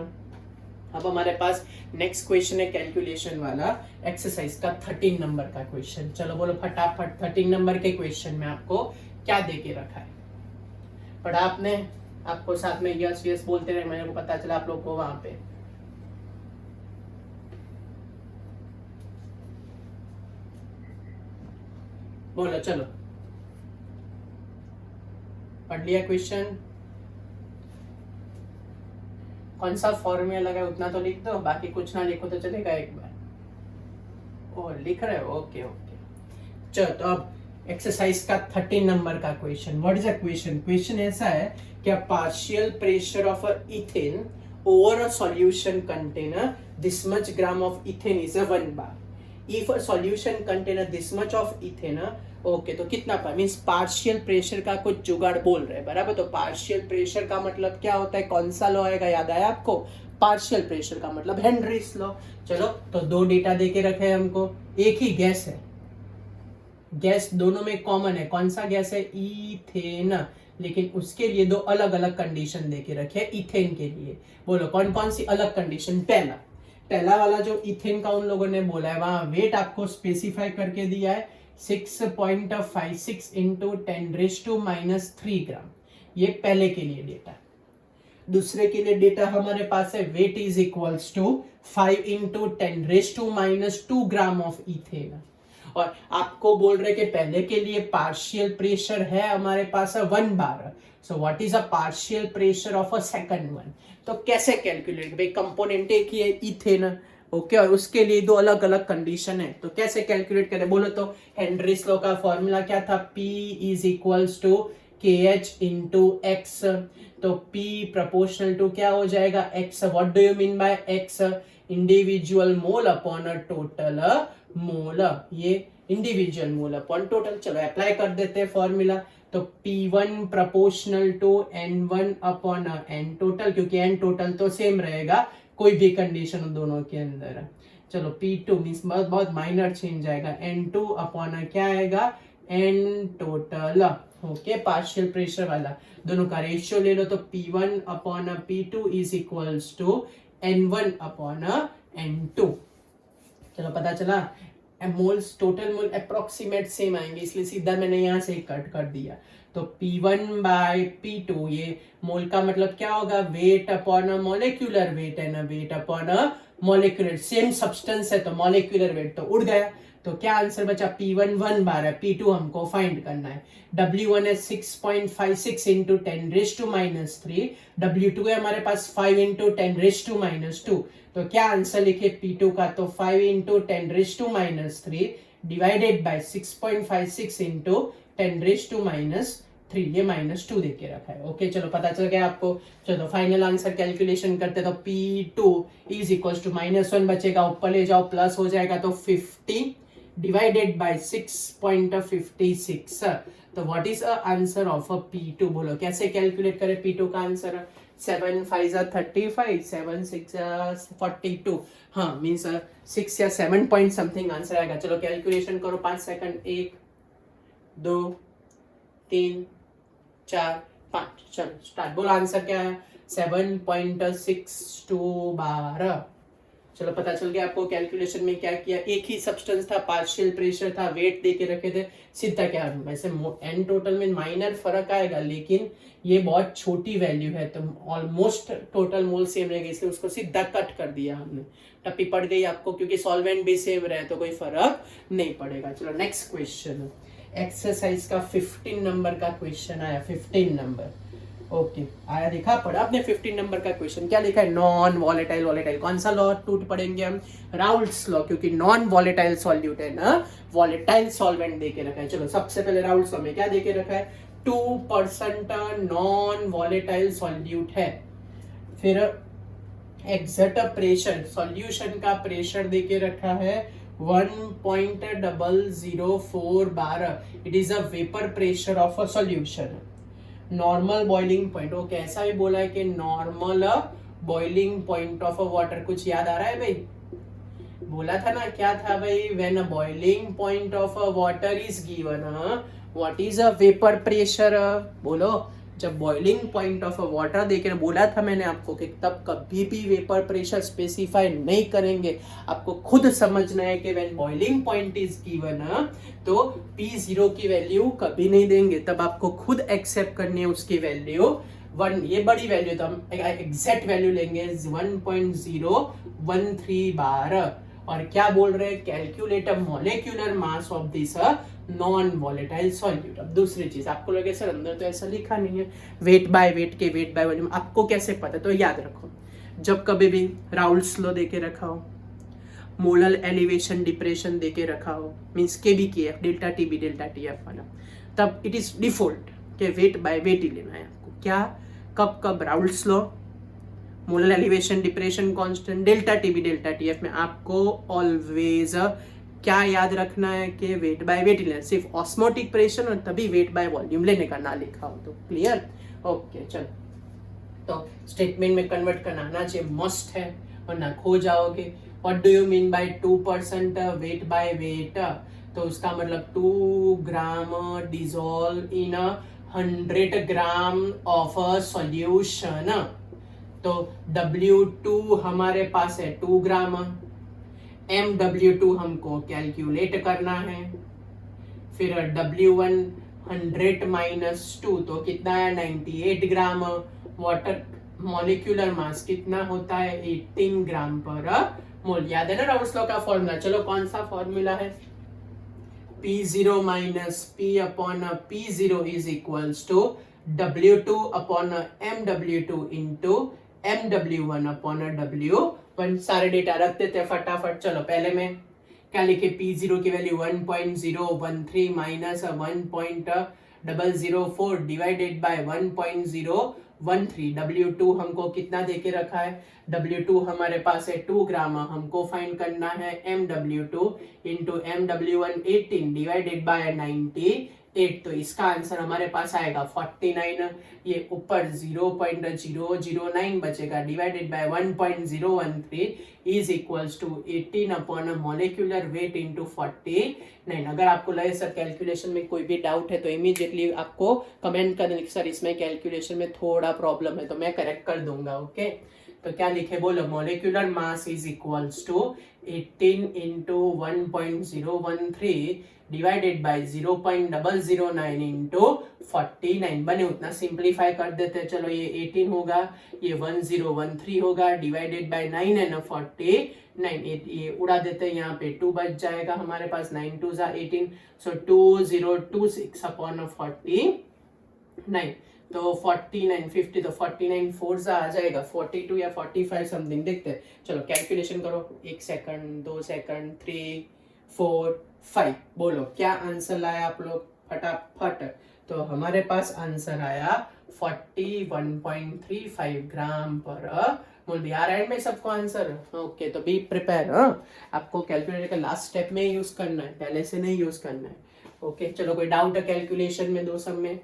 अब हमारे पास नेक्स्ट क्वेश्चन है कैलकुलेशन वाला, एक्सरसाइज का 13 नंबर का क्वेश्चन। चलो बोलो फटाफट, 13 नंबर के क्वेश्चन में आपको क्या दे के रखा है, पढ़ा आपने? आपको साथ में यस यस बोलते रहे, मेरे को पता चला आप लोग को वहां पे। बोलो चलो, पढ़ लिया क्वेश्चन? कौन सा फॉर्मूला लगा उतना तो लिख दो, बाकी कुछ ना लिखो तो चलेगा एक बार। ओ लिख रहे हो, ओके ओके। चलो तो अब एक्सरसाइज का 13 नंबर का question, what is a question? Question ऐसा है कि partial pressure of ethane over a solution container this much gram of ethane is a 1 bar। If a solution container this much of ethane, okay तो कितना पर means partial pressure का कुछ जुगाड़ बोल रहे हैं, बराबर। तो पार्शियल प्रेशर का मतलब क्या होता है, कौन सा लॉ आएगा, याद आया आपको? पार्शियल प्रेशर का मतलब हेनरीज लॉ। चलो तो दो डेटा देके रखे हैं हमको, एक ही गैस है, गैस दोनों में कॉमन है, कौन सा गैस है? इथेन, लेकिन उसके लिए दो अलग अलग कंडीशन देके रखे हैं इथेन के लिए। बोलो कौन कौन सी अलग कंडीशन? पहला वाला जो इथेन का उन लोगों ने बोला है, वहां वेट आपको स्पेसिफाई करके दिया है 6.56 इंटू 10⁻³ ग्राम, ये पहले के लिए डेटा। दूसरे के लिए डेटा हमारे पास है weight is equals to 5 into 10⁻² gram of ethane, और आपको बोल रहे कि पहले के लिए पार्शियल प्रेशर है हमारे पास 1 bar। So what is a partial pressure of a second one? तो कैसे कैलकुलेट, भाई कंपोनेंट एक ही है इथेन, ओके, और उसके लिए दो अलग अलग कंडीशन है, तो कैसे कैलकुलेट करें? बोलो तो हेनरीज लॉ का फॉर्मूला क्या था? P is equals to KH into X। तो P प्रोपोर्शनल टू क्या हो जाएगा? X। What do you mean by X? Individual mole upon a total mole, ये इंडिविजुअल मोल अपॉन टोटल। चलो अप्लाई कर देते हैं फॉर्मूला। तो P1 proportional to N1 upon N total, क्योंकि N टोटल तो सेम रहेगा कोई भी कंडीशन दोनों के अंदर। चलो P2 मींस बहुत माइनर चेंज आएगा, N2 अपॉन क्या आएगा? N total, okay, partial pressure वाला। दोनों का रेशियो ले लो, तो P1 upon P2 is equals to N1 upon N2। चलो पता चला, moles total mole approximate same आएंगे, इसलिए सीधा मैंने यहाँ से कट कर दिया। तो P1 बाय P2, ये मोल का मतलब क्या होगा? वेट अपॉन मॉलिक्यूलर वेट है ना, weight upon molecular, same substance है तो मॉलिक्यूलर वेट तो उड़ गया। तो क्या आंसर बचा? P1 1 bar है, P2 हमको फाइंड करना है। W1 है 6.56 इंटू 10⁻³ W2 है हमारे पास 5 इंटू 10⁻²। तो क्या आंसर लिखे P2 का? तो 5 इंटू 10⁻³ डिवाइडेड बाय 6.56 इंटू 10⁻³ ये -2 देके रखा है। ओके चलो पता चल गया आपको। चलो फाइनल आंसर कैलकुलेशन करते तो P2 इज इक्वल टू -1 बचेगा, ऊपर ले जाओ प्लस हो जाएगा, तो 50 डिवाइडेड बाय 6.56। तो what is answer of P2? बोलो कैसे कैलकुलेट करें P2 का आंसर? 7 5 35, 7 6 42, हाँ मीन्स 6 या 7 पॉइंट समथिंग आंसर आएगा। चलो कैलकुलेशन करो 5 सेकंड, 1 2 3 4 5, चलो स्टार्ट। बोलो आंसर क्या है? 7.62 बार। चलो पता चल गया आपको कैलकुलेशन में क्या किया, एक ही सब्सटेंस था, पार्शियल प्रेशर था, वेट दे के रखे थे, सीधा क्या वैसे एन टोटल में माइनर फर्क आएगा, लेकिन ये बहुत छोटी वैल्यू है तो ऑलमोस्ट टोटल मोल सेम रहेगा, इसलिए उसको सीधा कट कर दिया हमने। टप्पी पड़ गई आपको, क्योंकि सॉल्वेंट भी सेम रहे तो कोई फर्क नहीं पड़ेगा। चलो नेक्स्ट क्वेश्चन, एक्सरसाइज का 15 नंबर का क्वेश्चन आया, 15 नंबर। ओके आया, देखा पढ़ा आपने 15 नंबर का क्वेश्चन। क्या लिखा है? Non volatile volatile. कौन सा लॉ टूट पढ़ेंगे हम? राउल्ट्स लॉ, क्योंकि नॉन वॉलेटाइल सॉल्यूट है ना, वॉलेटाइल सॉल्वेंट देके रखा है। चलो सबसे पहले राउल्ट्स लॉ में क्या देके रखा है? 2% नॉन वॉलेटाइल सॉल्यूट है। फिर एग्जर्ट प्रेशर, सॉल्यूशन का प्रेशर देके रखा है 1.004 bar. It is a vapour pressure of a solution. Normal boiling point, वो कैसा भी बोला है कि normal boiling point of a water. कुछ याद आ रहा है भाई? बोला था ना, क्या था भाई? When a boiling point of a water is given, what is a vapour pressure? बोलो। जब boiling point of a water देखे, बोला था मैंने आपको कि तब कभी भी वेपर प्रेशर स्पेसिफाई नहीं करेंगे। आपको खुद समझना है कि when boiling point is given तो P0 की वैल्यू कभी नहीं देंगे, तब आपको खुद एक्सेप्ट करनी है उसकी वैल्यू 1। ये बड़ी वैल्यू, तो हम एग्जैक्ट वैल्यू लेंगे 1.013 बार। और क्या बोल रहे हैं? Calculate a molecular mass of this non volatile solute. अब दूसरी चीज, आपको लगे सर अंदर तो ऐसा लिखा नहीं है, वेट बाय वेट के वेट बाय वॉल्यूम, आपको कैसे पता? तो याद रखो, जब कभी भी राउल्ट्स लॉ देके रखा हो, मोलर एलिवेशन डिप्रेशन देके रखा हो, means KBKF delta TB delta TF वाला, तब इट इज डिफॉल्ट के वेट बाय वेट ही लेना है आपको। क्या? कब कब? Raoult's law, molar elevation depression constant, delta TB delta TF में आपको ऑलवेज क्या याद रखना है कि वेट बाय वेट लेना, सिर्फ ऑस्मोटिक प्रेशर और तभी वेट बाय वॉल्यूम लेने का, ना लिखा हो तो। क्लियर? ओके चलो, तो स्टेटमेंट में कन्वर्ट करना आना चाहिए, मस्ट है, वरना खो जाओगे। What do you mean by 2% weight by weight? तो उसका मतलब 2 gram dissolve in 100 gram of a solution. तो W2 हमारे पास है 2 ग्राम, MW2 हमको कैलकुलेट करना है। फिर W1 100 माइनस 2 तो कितना है? 98 ग्राम। वाटर मॉलिक्यूलर मास कितना होता है? 18 ग्राम पर मोल। याद है ना राउल्ट्स लॉ का फॉर्मूला? चलो कौन सा फॉर्मूला है? P0 minus P upon P0 is equals to W2 upon MW2 into MW1 upon W1। सारे डेटा रख देते फटाफट। चलो पहले में क्या लिखे? P0 की value 1.013 minus 1.004 divided by 1.013। W2 हमको कितना देके रखा है? W2 हमारे पास है 2 ग्राम, हमको फाइंड करना है MW2 into MW1 18 divided by 98। तो इसका आंसर हमारे पास आएगा 49। ये ऊपर 0.009 बचेगा divided by 1.013 is equals to 18 upon molecular weight into 49। अगर आपको लगे सर कैलकुलेशन में कोई भी डाउट है तो इमीडिएटली आपको कमेंट कर दें सर इसमें कैलकुलेशन में थोड़ा प्रॉब्लम है, तो मैं करेक्ट कर दूंगा। ओके तो क्या लिखे? बोलो। Molecular mass is equals to 18 into 1.013 divided by 0.009 into 49। बने उतना सिंप्लीफाई कर देते हैं। चलो ये 18 होगा, ये 1013 होगा डिवाइडेड बाय 9 है ना 49। ये उड़ा देते हैं, यहाँ पे 2 बच जाएगा हमारे पास, 9 2 18, सो 2026 अपॉन 49। तो 49 50 तो 49 4 आ जाएगा 42 या 45 समथिंग, देखते हैं। चलो कैलकुलेशन करो, 1 सेकंड 2 सेकंड 3 4 5। बोलो क्या आंसर लाया आप लोग फटाफट? तो हमारे पास आंसर आया 41.35 ग्राम पर मोल। भी आ रहा है में सबको आंसर? ओके तो बी प्रिपेयर। आपको कैलकुलेटर का लास्ट स्टेप में यूज करना है, पहले से नहीं यूज करना है। ओके चलो कोई डाउट है कैलकुलेशन में? दो सब में?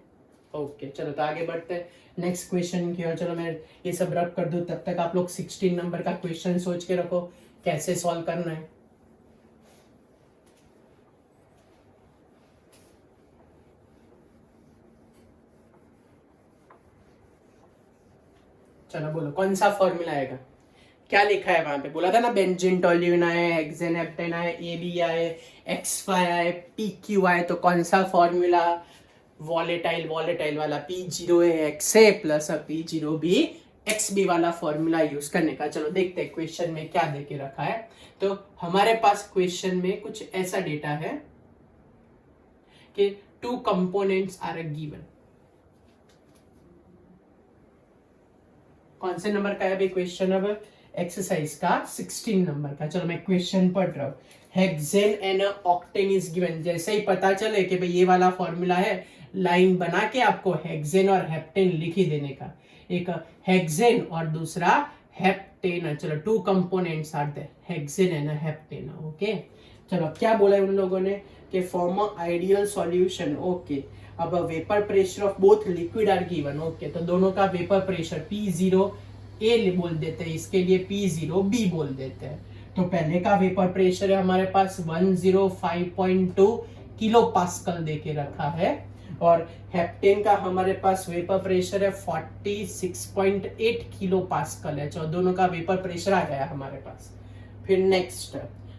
ओके चलो तो आगे बढ़ते हैं नेक्स्ट क्वेश्चन की ओर। चलो मैं ये सब रब कर दूं, तब तक आप लोग 16 नंबर का क्वेश्चन सोच के रखो कैसे सॉल्व करना है। चलो बोलो कौन सा फॉर्मूला आएगा? क्या लिखा है वहां पे? बोला था ना बेंजीन टोल्यून आए, हेक्सेन हेप्टेन आए, AB आए, XY आए, PQ आए, तो कौन सा फॉर्मूला? वॉलेटाइल वॉलेटाइल वाला P0A प्लस P0B XB वाला फॉर्मूला यूज करने का। चलो देखते हैं क्वेश्चन में क्या देके रखा है। तो हमारे पास क्वेश्चन में कुछ ऐसा डेटा है कि 2 कंपोनेंट्स आर गिवन। कौन से नंबर का है भाई क्वेश्चन? अब एक्सरसाइज का 16 नंबर का। चलो मैं क्वेश्चन पढ़ रहा हूँ। Hexane and octane is given. जैसे ही पता चले कि भाई ये वाला फॉर्मूला है, लाइन बना के आपको हेक्सेन और हेप्टेन लिख ही देने का। एक हेक्सेन और दूसरा हेप्टेन। चलो 2 components are there, hexane and heptane. Okay, चलो क्या बोला है उन लोगों ने कि form a ideal solution. Okay, अब vapour pressure of both liquid are given. Okay, तो दोनों का वेपर प्रेशर P0 ए बोल देते हैं, इसके लिए P0 B बोल देते हैं। तो पहले का वेपर प्रेशर है हमारे पास 105.2 किलो पास्कल देके रखा है, और हेप्टेन का हमारे पास वेपर प्रेशर है 46.8 किलो पास्कल है। तो दोनों का वेपर प्रेशर आ गया हमारे पास। फिर नेक्स्ट,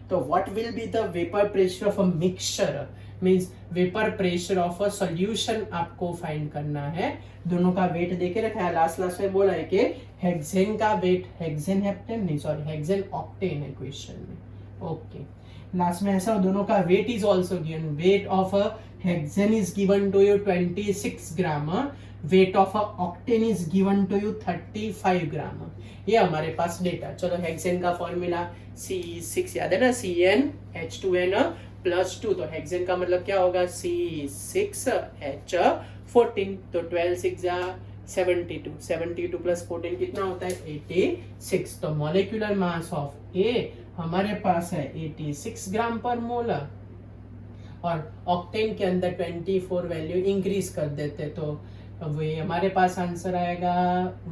तो what will be the vapour pressure of a mixture, means vapour pressure of a solution आपको फाइंड करना है। दोनों का वेट देके रखा है। लास्ट में बोला है कि हेक्सेन का वेट, हेक्सेन हेप्टेन नहीं सॉरी हेक्सेन ऑक्टेन है क्वेश्चन में। ओके, लास्ट में ऐसा दोनों का weight is also given. Weight of a hexane is given to you 26 gram, weight of a octane is given to you 35 gram. ये हमारे पास डेटा। चलो हेक्सेन का फॉर्मूला C6 याद है ना, CnH2n + 2। तो हेक्सेन का मतलब क्या होगा? C6H14। तो 12 6 72, 72 + 14 कितना होता है? 86। तो मॉलिक्यूलर मास ऑफ ए हमारे पास है 86 ग्राम पर मोल, और ऑक्टेन के अंदर 24 वैल्यू इंक्रीज कर देते तो वे हमारे पास आंसर आएगा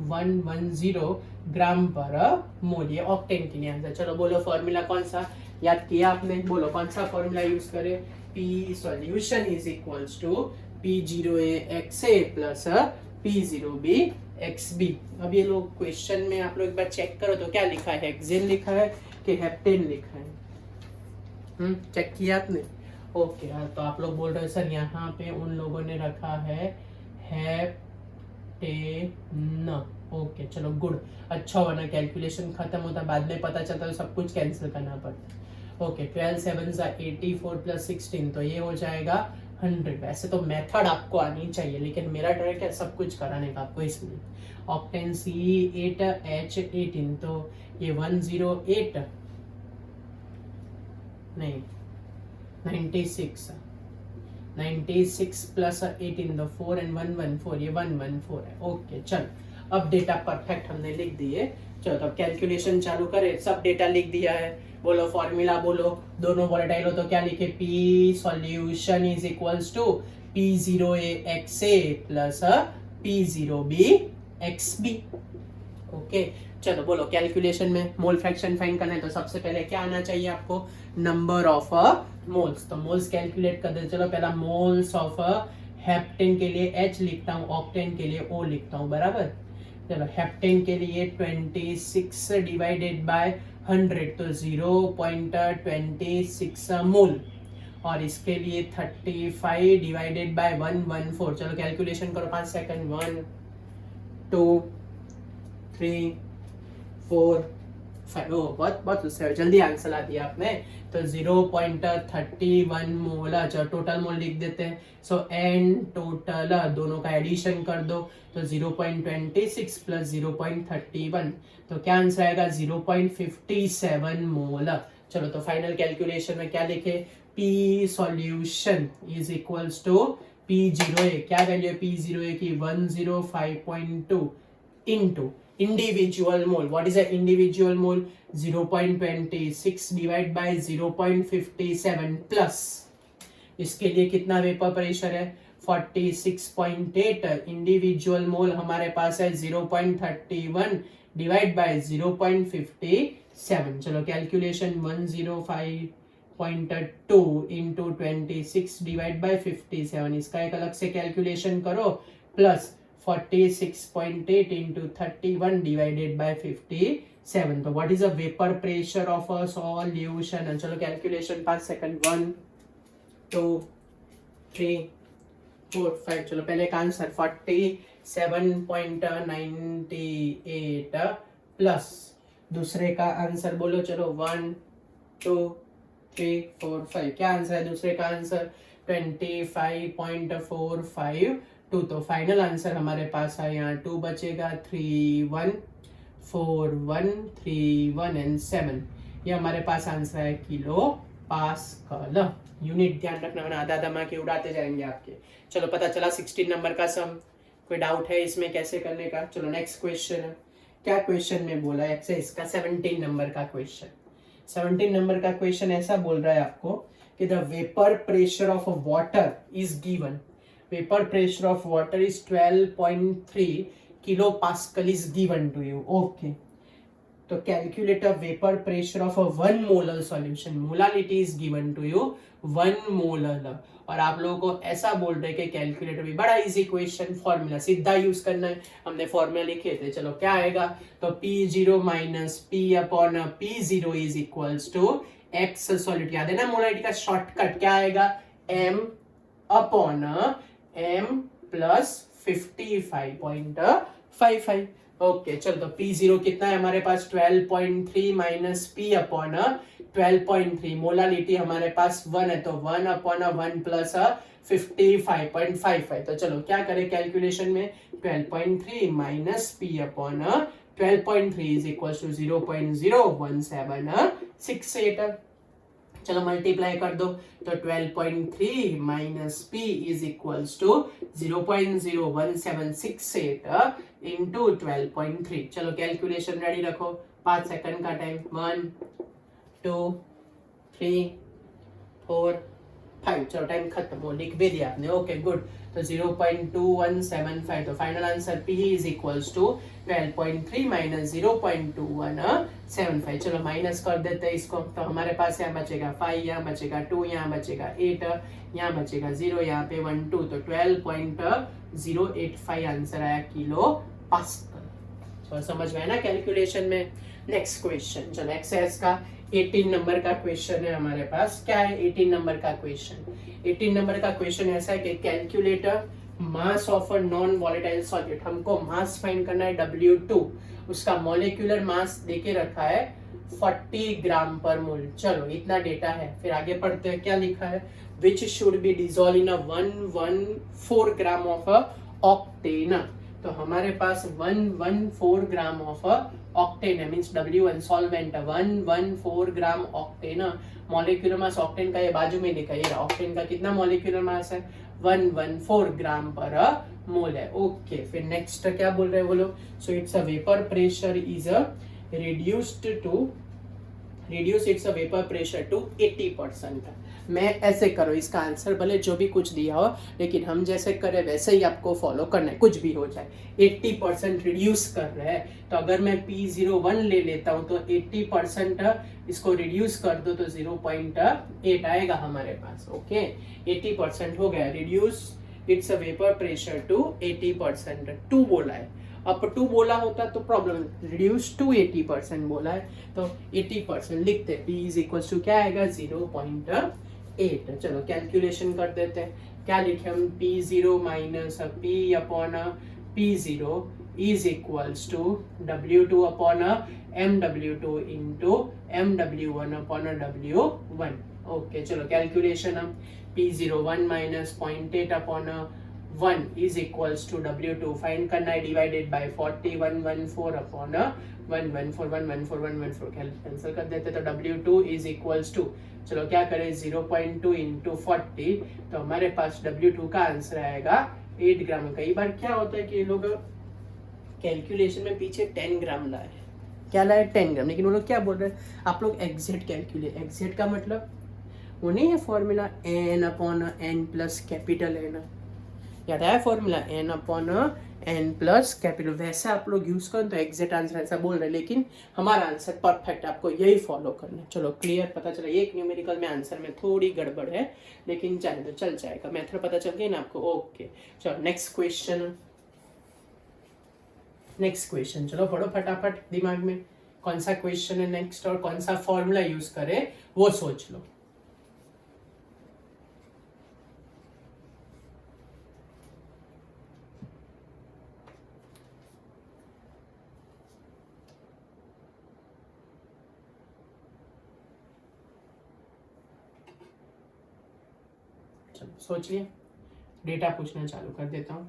110 ग्राम पर मोल। ये ऑक्टेन के लिए आंसर। चलो बोलो फॉर्मूला कौन सा याद किया आपने? बोलो कौन सा फॉर्मूला यूज करें? P solution is equals to P0A plus P0B XB। अब ये लोग क्वेश्चन में आप लोग एक बार चेक करो तो क्या लिखा है? हेक्सेन लिखा है कि हेप्टेन लिखा है? चेक किया आपने? ओके, तो आप लोग बोल रहे हो सर यहाँ पे उन लोगों ने रखा है हेप्टेन। ओके चलो गुड, अच्छा हुआ ना, कैलकुलेशन खत्म होता बाद में पता चलता तो सब कुछ कैंसिल करना पड़ता। ओके, 12 7 84 + 16, तो ये हो जाएगा 100। वैसे तो मेथड आपको आनी चाहिए, लेकिन मेरा ट्राई है सब कुछ कराने का आपको, इसलिए। ऑक्टेन C8H18, तो ये 108 नहीं 96 + 18 तो 4 and 114, ये 114 है। ओके चल, अब डेटा परफेक्ट हमने लिख दिए। चलो तो अब कैलकुलेशन चालू करें। सब डेटा लिख दिया है। बोलो फॉर्मूला बोलो। दोनों वोलेटाइल हो तो क्या लिखे? P solution is equals to P0A plus P0B XB। Okay चलो बोलो कैलकुलेशन में मोल फ्रैक्शन फाइंड करना है तो सबसे पहले क्या आना चाहिए आपको? Number of moles. तो मोल्स कैलकुलेट कर दे। चलो पहला मोल्स ऑफ हेप्टेन के लिए H लिखता हूँ, ऑक्टेन के लिए O लिखता हूँ, बराबर। चलो हेप्टेन के लिए 26 डिवाइडेड बाय 100 तो 0.26 मोल, और इसके लिए 35 डिवाइडेड बाय 114। चलो कैलकुलेशन करो 5 सेकंड। 1 2 3 4 5। बहुत जल्दी आंसर ला दिया आपने। तो 0.31 मोल। अच्छा टोटल मोल लिख देते हैं। सो एन टोटल दोनों का एडिशन कर दो तो 0.26 + 0.31, तो क्या आंसर आएगा? 0.57 मोल। चलो तो फाइनल कैलकुलेशन में क्या लिखे? P solution is equals to P0A, क्या वैल्यू है P0A की? 105.2 into individual mole. What is an individual mole? 0.26 divided by 0.57 plus इसके लिए कितना वेपर प्रेशर है? 46.8। इंडिविजुअल मोल हमारे पास है 0.31 डिवाइड बाय 0.57। चलो कैलकुलेशन 105.2 इंटू 26 डिवाइड बाय 57, इसका एक अलग से कैलकुलेशन करो, प्लस 46.8 into 31 divided by 57. तो what is the vapor pressure of a solution? चलो कैलकुलेशन 5 सेकंड। 1 2 3 4 5। चलो पहले का आंसर 47.98 प्लस दूसरे का आंसर बोलो। चलो 1 2 3 4 5। क्या आंसर है दूसरे का आंसर? 25.452। तो फाइनल आंसर हमारे पास है यहाँ 2 बचेगा, 3 1 4 1 3 1 एंड 7। ये हमारे पास आंसर है किलो पास्कल। यूनिट ध्यान रखना, वरना आधा आधा मार्क के उड़ाते जाएंगे आपके। चलो पता चला 16 नंबर का सम। कोई डाउट है इसमें कैसे करने का? चलो नेक्स्ट क्वेश्चन है। क्या क्वेश्चन में बोला है एक्सरसाइज का 17 नंबर का क्वेश्चन। 17 नंबर का क्वेश्चन ऐसा बोल रहा है आपको कि the vapour pressure of water is given. Vapour pressure of water is 12.3 kilo pascal is given to you. Okay, तो calculate a vapour pressure of a 1 molar solution. Molality is given to you 1 molar. और आप लोगों को ऐसा बोल रहे कि calculator भी बड़ा इजी क्वेश्चन, फॉर्मूला सीधा यूज करना है। हमने फॉर्मूला लिखे थे, चलो क्या आएगा? तो P0 minus P upon P0 is equals to X solid. याद है ना मोलालिटी का शॉर्टकट क्या आएगा? M upon M plus 55.55। Okay चलो, तो P0 कितना है हमारे पास? 12.3 माइनस P अपॉन 12.3। मोलालिटी हमारे पास 1 है, तो 1 अपॉन 1 प्लस 55.55। तो चलो क्या करें कैलकुलेशन में? 12.3 minus P upon 12.3 is equal to 0.01768। चलो मल्टीप्लाई कर दो, तो 12.3 minus P is equals to 0.01768 into 12.3। चलो कैलकुलेशन रेडी रखो, 5 सेकंड का टाइम। 1 2 3 4 5। चलो टाइम खत्म हो, लिख भी दिया आपने। Okay good. तो 0.2175। तो final answer P is equals to 12.3 minus 0.2175। चलो माइनस कर देते हैं इसको, तो हमारे पास यहाँ बचेगा 5, यहाँ बचेगा 2, यहाँ बचेगा 8, यहाँ बचेगा 0, यहाँ पे 1 2। तो 12.085 आंसर आया किलो पास्कल। तो समझ में आया ना कैलकुलेशन में? नेक्स्ट क्वेश्चन, चलो एक्सरसाइज का 18 नंबर का क्वेश्चन है हमारे पास। क्या है 18 नंबर का क्वेश्चन? 18 नंबर का क्वेश्चन ऐसा है कि calculator mass of a non volatile solid. हमको मास फाइंड करना है W2। उसका मॉलिक्यूलर मास देके रखा है 40 ग्राम पर मोल। चलो इतना डेटा है, फिर आगे पढ़ते हैं। क्या लिखा है? Which should be dissolve in 114 gram of octane. तो हमारे पास 114 ग्राम ऑफ ऑक्टेन है, मींस W1 सॉल्वेंट 114 ग्राम ऑक्टेन। मॉलिक्यूलर मास ऑक्टेन का ये बाजू में लिखा है, ऑक्टेन का कितना मॉलिक्यूलर मास है? 114 ग्राम पर मोल है। ओके, फिर नेक्स्ट क्या बोल रहे हैं वो लोग? So it's a vapour pressure is reduced its vapour pressure to 80%। मैं ऐसे करो, इसका आंसर भले जो भी कुछ दिया हो, लेकिन हम जैसे करें वैसे ही आपको फॉलो करना है, कुछ भी हो जाए। 80% रिड्यूस कर रहे हैं, तो अगर मैं P01 ले लेता हूं तो 80% इसको रिड्यूस कर दो तो 0.8 आएगा हमारे पास। ओके 80% हो गया, reduce its vapour pressure to 80%। 2 बोला है, अब 2 बोला होता तो प्रॉब्लम, रिड्यूस टू 80% बोला है तो 80% लिखते। P इज इक्वल टू क्या आएगा? 0.8। चलो कैलकुलेशन कर देते हैं। क्या लिखे हम? P0 minus P upon P0 is equals to W2 upon MW2 into MW1 upon W1। Okay चलो कैलकुलेशन हम P01 minus 0.8 upon 1 is equals to W2 find करना है, डिवाइडेड बाय 40 114 अपॉन 114 कैंसिल कर देते तो W2 is equals to, चलो क्या करें 0.2 इंटू 40, तो हमारे पास W2 का आंसर आएगा 8 ग्राम। कई बार क्या होता है कि लोग कैलकुलेशन में पीछे 10 ग्राम लाए, क्या लाए? 10 ग्राम, लेकिन वो लोग क्या बोल रहे हैं? आप लोग एग्जैक्ट कैलकुलेट। एग्जैक्ट का मतलब वो नहीं है formula n upon n plus capital n, याद आया formula n upon n plus capital, वैसे आप लोग यूज करें तो एग्जैक्ट आंसर ऐसा बोल रहे हैं, लेकिन हमारा आंसर परफेक्ट, आपको यही फॉलो करना है। चलो क्लियर, पता चला एक न्यूमेरिकल में आंसर में थोड़ी गड़बड़ है, लेकिन चले तो चल जाएगा, मेथड पता चल गई ना आपको। ओके चलो नेक्स्ट क्वेश्चन चलो पढ़ो फटाफट, दिमाग में कौन सा क्वेश्चन है नेक्स्ट और कौन सा फॉर्मूला यूज करे वो सोच लो। चलो सोच लिया, डेटा पूछना चालू कर देता हूँ।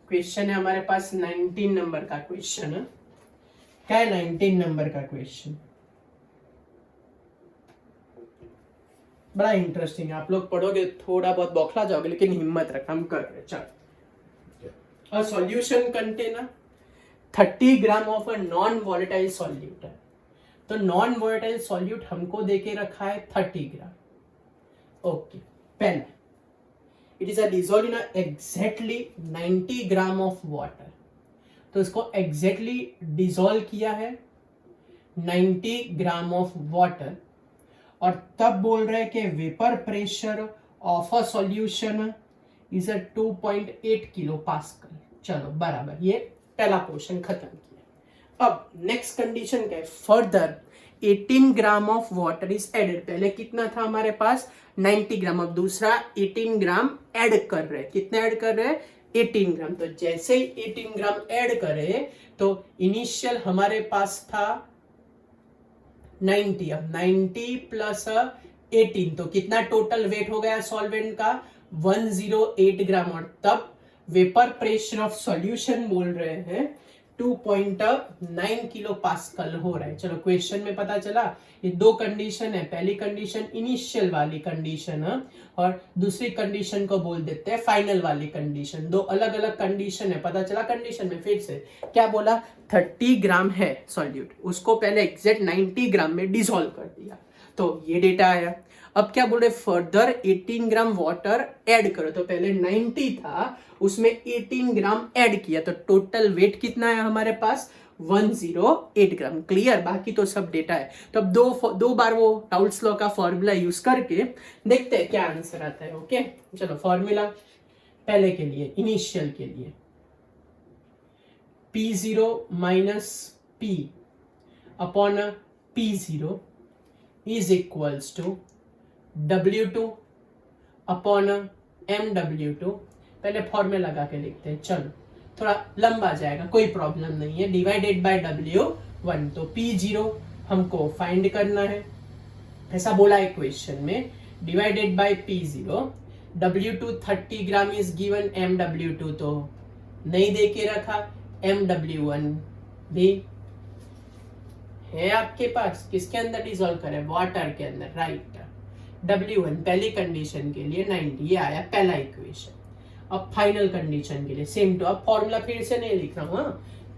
क्वेश्चन है हमारे पास 19 नंबर का क्वेश्चन है। क्या है 19 नंबर का क्वेश्चन? बड़ा इंटरेस्टिंग है, आप लोग पढ़ोगे थोड़ा बहुत बौखला जाओगे, लेकिन हिम्मत रख, हम कर रहे। चलो, a solution container 30 gram of a non volatile solute है। तो नॉन वॉलेटाइल सॉल्यूट हमको देके रखा है 30 ग्राम। ओके, पहला it is a dissolve in exactly 90 gram of water. तो इसको एग्जैक्टली डिसॉल्व किया है 90 ग्राम ऑफ वाटर, और तब बोल रहे हैं कि vapour pressure of a solution is a 2.8 kilo pascal. चलो बराबर, ये पहला पोर्शन खत्म किया। अब नेक्स्ट कंडीशन क्या है? Further 18 gram of water is added. पहले कितना था हमारे पास? 90 ग्राम। अब दूसरा 18 ग्राम ऐड कर रहे हैं। कितना ऐड कर रहे हैं? 18 ग्राम। तो जैसे ही 18 ग्राम ऐड करे तो इनिशियल हमारे पास था 90, अब 90 प्लस 18 तो कितना टोटल वेट हो गया सॉल्वेंट का? 108 ग्राम। और तब वेपर प्रेशर ऑफ सॉल्यूशन बोल रहे हैं 2.9 किलो पास्कल हो रहा है। चलो क्वेश्चन में पता चला, ये दो कंडीशन है। पहली कंडीशन इनिशियल वाली कंडीशन है, और दूसरी कंडीशन को बोल देते हैं फाइनल वाली कंडीशन। दो अलग अलग कंडीशन है, पता चला कंडीशन में। फिर से क्या बोला? 30 ग्राम है सॉल्यूट, उसको पहले एग्जैक्ट 90 ग्राम में डिसॉल्व कर दिया, तो ये डेटा आया। अब क्या बोल रहे? फर्दर 18 ग्राम वाटर ऐड करो। तो पहले 90 था, उसमें 18 ग्राम ऐड किया, तो टोटल वेट कितना है हमारे पास? 108 ग्राम। क्लियर? बाकी तो सब डेटा है। तो अब दो बार वो राउल्स लॉ का फॉर्मूला यूज करके देखते हैं क्या आंसर आता है। ओके, चलो फॉर्मूला पहले के लिए, इनिशियल के लिए, P0 minus P upon P0 is equals to W2 upon MW2। पहले फॉर्मूला लगा के लिखते हैं। चलो थोड़ा लंबा जाएगा, कोई प्रॉब्लम नहीं है। डिवाइडेड बाय W1, तो P0 हमको फाइंड करना है, ऐसा बोला है क्वेश्चन में। Divided by P0, W2 30 gram is given, MW2 तो नहीं दे के रखा, MW1 भी है आपके पास। किसके अंदर डिसॉल्व करें? वाटर के अंदर, राइट। W1 पहली कंडीशन के लिए 90, ये आया पहला इक्वेशन। अब फाइनल कंडीशन के लिए सेम टू, अब फॉर्मूला फिर से नहीं लिख रहा हूं,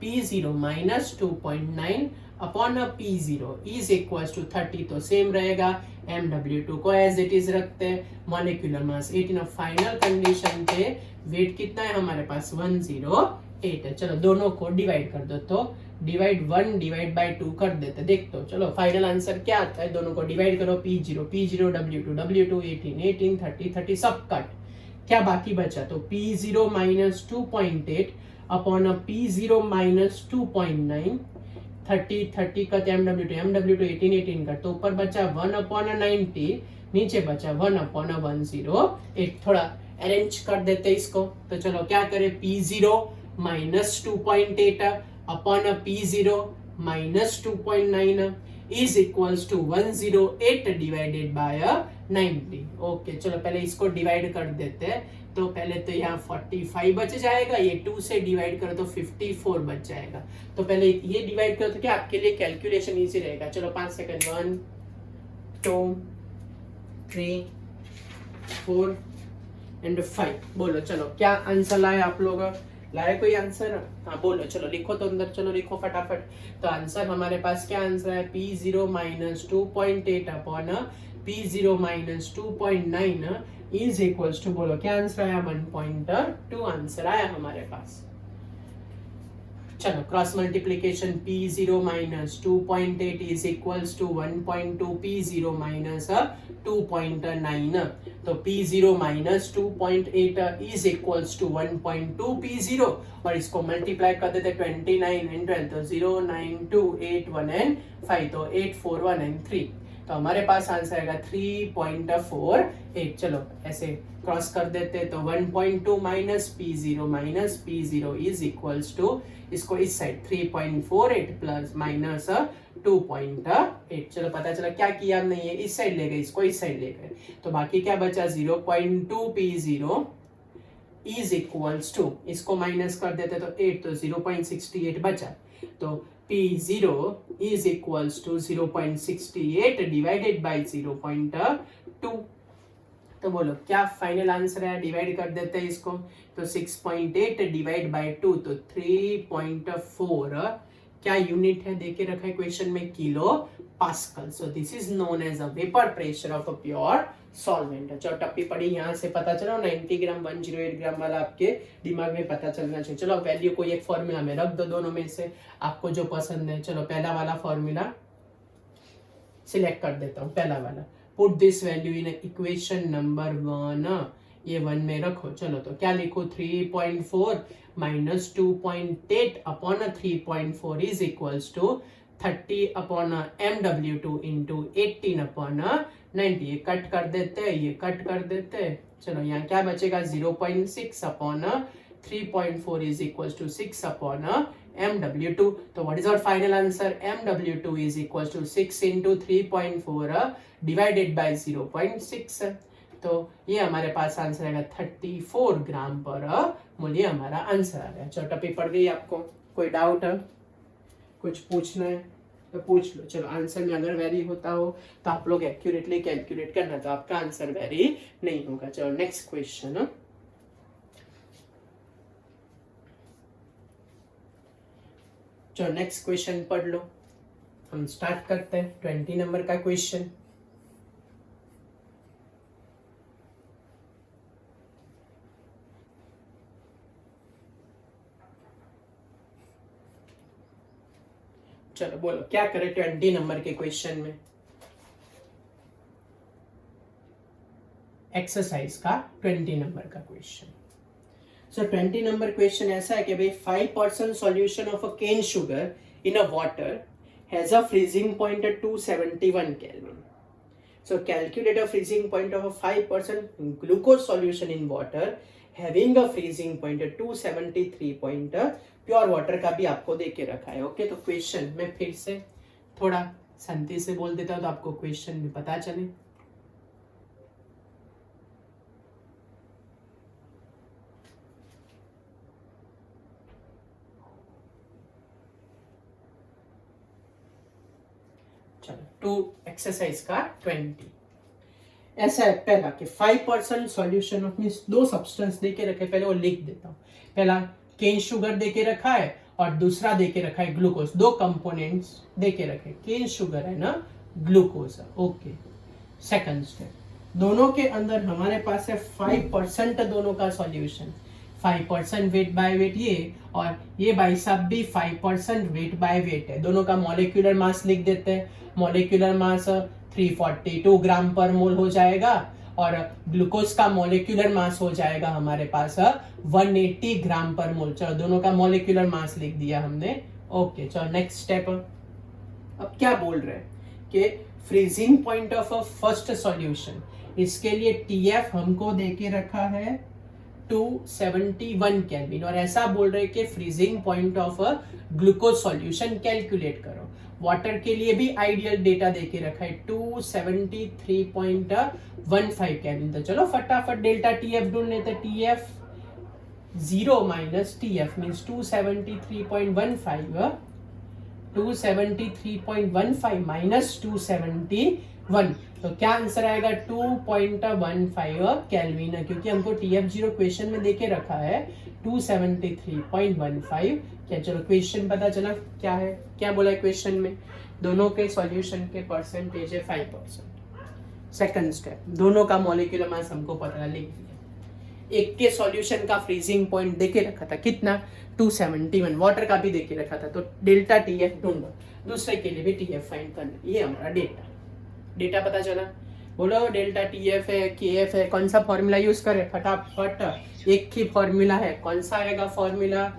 P0 minus 2.9 upon P0 is equal to 30, तो सेम रहेगा। MW2 को एज इट इज रखते हैं, मॉलिक्यूलर मास 18। अब फाइनल कंडीशन पे वेट कितना है हमारे पास? 108 है। चलो दोनों को डिवाइड कर दो, तो डिवाइड 1 डिवाइड बाय 2 कर देते, देख तो चलो फाइनल आंसर क्या आता है। दोनों को डिवाइड करो, P0 W2 18 30 30 सब कट, क्या बाकी बचा? तो P0 minus 2.8 upon P0 minus 2.9, 30 का MW2 18 का, तो ऊपर बचा 1 अपॉन 90, नीचे बचा 1 अपॉन 108। थोड़ा अरेंज कर देते इसको, तो चलो क्या करें? P0 minus 2.8 upon P0 minus 2.9 is equals to 108 divided by 90। Okay, चलो पहले इसको डिवाइड कर देते हैं। तो पहले तो यहाँ 45 बच जाएगा, ये 2 से डिवाइड करो तो 54 बच जाएगा। तो पहले ये डिवाइड करो तो क्या आपके लिए कैलकुलेशन इजी रहेगा। चलो 5 सेकंड, 1 2 3 4 एंड 5। बोलो चलो क्या आंसर लाए आप लोग? लाए कोई आंसर? हाँ बोलो, चलो लिखो तो अंदर, चलो लिखो फटाफट। तो आंसर हमारे पास क्या आंसर है? P0 minus 2.8 upon P0 minus 2.9 is equals to, बोलो क्या आंसर आया? 1.2 आंसर आया हमारे पास। चलो cross multiplication, P0 minus 2.8 is equals to 1.2 P0 minus 2.9, तो P0 minus 2.8 is equals to 1.2 P0, और इसको मल्टीप्लाई कर देते 29 एंड 12, तो 0 9 2 8 1 एंड 5, तो 8 4 1 एंड 3, तो हमारे पास आंसर आएगा 3.48। चलो ऐसे क्रॉस कर देते, तो 1.2 minus P0 is equals to, इसको इस साइड 3.48 प्लस माइनस 2.9। 8। चलो पता चला क्या किया हमने, ये इस साइड ले गए, इसको इस साइड ले गए, तो बाकी क्या बचा 0.2 P0 इज इक्वल्स टू, इसको माइनस कर देते तो 8, तो 0.68 बचा, तो P0 is equals to 0.68 divided by 0.2। तो बोलो क्या फाइनल आंसर है, डिवाइड कर देते हैं इसको, तो 6.8 डिवाइड बाई 2 तो 3.4 क्या यूनिट है देके रखा है क्वेश्चन में, kilo pascal. So this is known as a vapour pressure of a pure solvent. चलो टप्पी पड़ी, यहाँ से पता चला 90 ग्राम 108 ग्राम वाला आपके दिमाग में पता चलना चाहिए। चलो वैल्यू को एक फॉर्मूला में रख दो, दोनों में से आपको जो पसंद है। चलो पहला वाला फॉर्मूला सिलेक्ट कर देता हूँ, पहला वाला, put this value in equation number 1, ये 1 में रखो। चलो तो क्या लिखो, 3.4 minus 2.8 upon 3.4 is equals to 30 upon mw2 into 18 upon 90। ये कट कर देते हैं, ये कट कर देते हैं। चलो यहाँ क्या बचेगा, 0.6 upon 3.4 is equals to 6 upon mw2। तो what is our final answer, mw2 is equals to 6 into 3.4 divided by 0.6। तो ये हमारे पास आंसर आएगा 34 ग्राम पर मोल, ये हमारा आंसर आ गया। चलो टप्पी पड़ गई आपको, कोई डाउट है, कुछ पूछना है तो पूछ लो। चलो आंसर में अगर वेरी होता हो तो आप लोग एक्यूरेटली कैलकुलेट करना, तो आपका आंसर वेरी नहीं होगा। चलो नेक्स्ट क्वेश्चन, चलो नेक्स्ट क्वेश्चन पढ़ लो। हम स्टार्ट करते हैं 20 नंबर का क्वेश्चन। चलो बोलो क्या करें 20 नंबर के क्वेश्चन में। एक्सरसाइज का 20 नंबर का क्वेश्चन। सो 20 नंबर क्वेश्चन ऐसा है कि भाई 5% solution of a cane sugar in a water has a freezing point at 271 kelvin. So calculate a freezing point of a 5% glucose solution in water having a freezing point at 273 point. Pure water का भी आपको दे के रखा है। Okay, तो question में फिर से थोड़ा शांति से बोल देता हूं तो आपको क्वेश्चन भी पता चले। चलो टू एक्सरसाइज का 20 ऐसा है पहला कि 5% सॉल्यूशन ऑफ मींस दो सब्सटेंस देके रखे, पहले वो लिख देता हूँ। पहला केन शुगर देके रखा है और दूसरा देके रखा है ग्लूकोज, दो कंपोनेंट्स देके रखे, केन शुगर है ना, ग्लूकोज है। ओके, सेकंड स्टेप, दोनों के अंदर हमारे पास है 5% दोनों का सॉल्यूशन, 5% वेट बाय वेट ये, और ये भाई साहब भी 5% वेट बाय वेट है। दोनों का मॉलिक्यूलर मास लिख देते हैं। मॉलिक्यूलर मास 342 ग्राम पर मोल हो जाएगा और ग्लूकोज का मॉलिक्यूलर मास हो जाएगा हमारे पास 180 ग्राम पर मोल। चलो दोनों का मॉलिक्यूलर मास लिख दिया हमने। ओके, चलो नेक्स्ट स्टेप। अब क्या बोल रहे हैं कि freezing point of a first solution, इसके लिए टीएफ हमको देके रखा है 271 केल्विन, और ऐसा बोल रहे हैं कि freezing point of a glucose solution calculate करो। वाटर के लिए भी आइडियल डेटा देके रखा है 273.15 केल्विन। तो चलो फटाफट डेल्टा टीएफ ढूंढ लेते। TF 0 minus TF means 273.15, 273.15 minus 271, तो क्या आंसर आएगा 2.15 केल्विन है, क्योंकि हमको TF0 क्वेश्चन में देके रखा है 273.15। क्या, चलो क्वेश्चन पता चला क्या है, क्या बोला है क्वेश्चन में, दोनों के सॉल्यूशन के परसेंटेज है 5%। सेकंड स्टेप, दोनों का मॉलिक्यूलर मास हमको पता लिख दिया। एक के सॉल्यूशन का फ्रीजिंग पॉइंट देके रखा था कितना 271, वाटर का भी देके रखा था, तो डेल्टा टीएफ ढूंढो। दूसरे के लिए भी टीएफ फाइंड करना, ये हमारा डेटा पता चला। बोलो डेल्टा टीएफ है, केएफ है, कौन सा फॉर्मूला यूज करें फटाफट, एक ही फॉर्मूला है, कौन सा आएगा फॉर्मूला,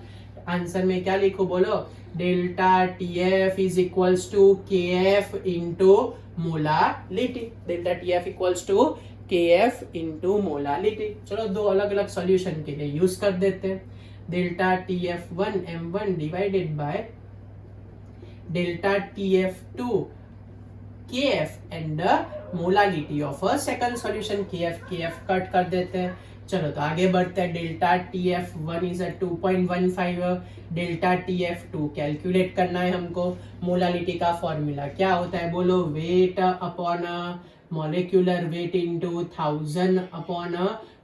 आंसर में क्या लिखो बोलो, delta TF is equals to KF into molality. Delta TF equals to KF into molality. चलो दो अलग अलग सॉल्यूशन के लिए यूज कर देते हैं। Delta TF1 M1 divided by delta TF2 KF and molality of a second solution KF cut कर देते हैं। चलो तो आगे बढ़ते हैं। Delta TF1 is 2.15, delta TF2 calculate करना है हमको। मोलालिटी का फॉर्मूला क्या होता है बोलो, weight upon molecular weight into 1000 upon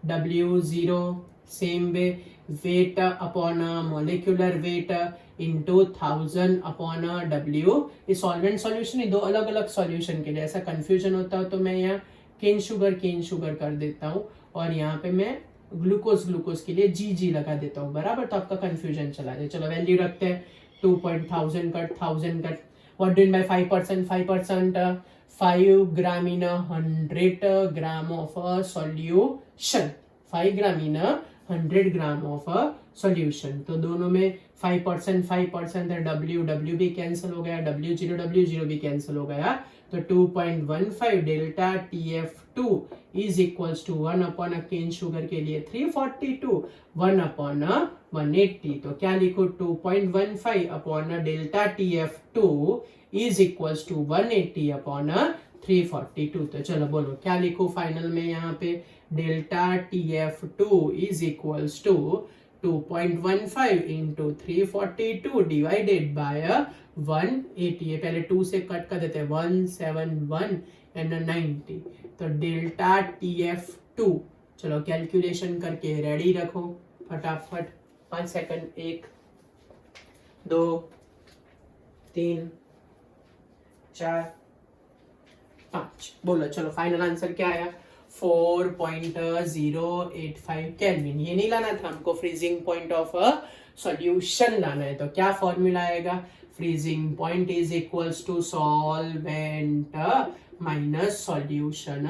W0। Same way weight upon molecular weight into 1000 upon W। ये सॉल्वेंट सॉल्यूशन है, दो अलग अलग सॉल्यूशन के लिए ऐसा कंफ्यूजन होता है तो मैं यहाँ केन शुगर कर देता हूँ और यहाँ पे मैं ग्लूकोज के लिए GG लगा देता हूँ, बराबर। तो आपका कंफ्यूजन चला जाए। चलो वैल्यू रखते हैं 2.1000 cut 1000 cut. What do by 5%? 5 gram in 100 gram of a solution. 5 gram in 100 gram of a solution. तो दोनों में 5% है, W भी कैंसिल हो गया, W0 भी कैंसिल हो गया। तो 2.15 delta TF2 is equals to 1 upon cane sugar के लिए 342, 1 अपॉन 180। तो क्या लिखो, 2.15 upon delta TF2 is equals to 180 upon 342। तो चलो बोलो क्या लिखो फाइनल में यहाँ पे, delta TF2 is equals to 2.15 into 342 divided by 180। ये पहले 2 से कट कर देते हैं, 171 एंड 90। तो डेल्टा TF2 चलो कैलकुलेशन करके रेडी रखो फटाफट। 5 सेकंड, 1 2 3 4 5। बोलो चलो फाइनल आंसर क्या आया, 4.085 केल्विन। ये नहीं लाना था हमको, freezing point of a solution लाना है। तो क्या फॉर्मूला आएगा, freezing point is equals to solvent minus solution.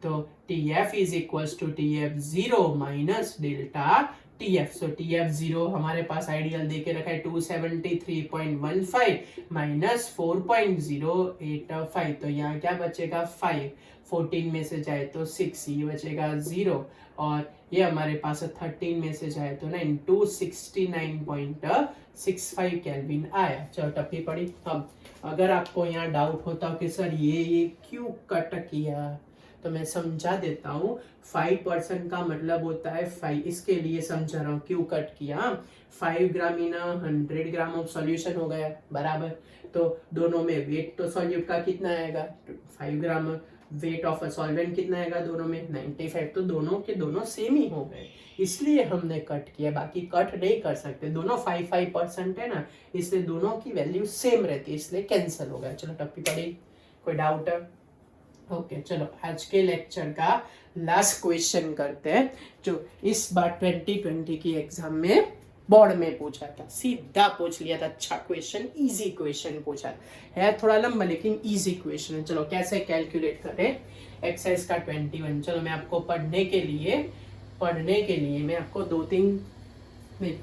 तो TF is equals to TF0 minus delta TF। So TF0 हमारे पास आइडियल देके रखा है 273.15 माइनस 4.085। तो यहाँ क्या बचेगा 5, 14 में से जाए तो 6, ये बचेगा 0 और ये हमारे पास 13 में से जाए तो 9, 269.65 केल्विन आया। चलो टप्पी पड़ी। अब अगर आपको यहाँ डाउट होता हो कि सर ये क्यों कट किया, तो मैं समझा देता हूँ। 5% का मतलब होता है 5, इसके लिए समझा रहा हूँ क्यों कट किया। 5 gram in 100 gram of solution हो गया, बराबर। तो दोनों में वेट तो सॉल्यूट का कितना आएगा, 5 ग्राम वेट ऑफ अ सॉल्वेंट कितना आएगा दोनों में, 95। तो दोनों के दोनों सेम ही हो गए, इसलिए हमने कट किया। बाकी कट नहीं कर सकते, दोनों 5% है ना, इसलिए दोनों की वैल्यू सेम रहती है, इसलिए कैंसिल हो गया। चलो टप्पी पड़ी, कोई डाउट है? ओके चलो आज के लेक्चर का लास्ट क्वेश्चन करते हैं, जो इस बार 2020 की एग्जाम में बोर्ड में पूछा था, सीधा पूछ लिया था। अच्छा क्वेश्चन, इजी क्वेश्चन पूछा है, थोड़ा लंबा लेकिन इजी क्वेश्चन है। चलो कैसे कैलकुलेट करें एक्सरसाइज का 21। चलो मैं आपको पढ़ने के लिए मैं आपको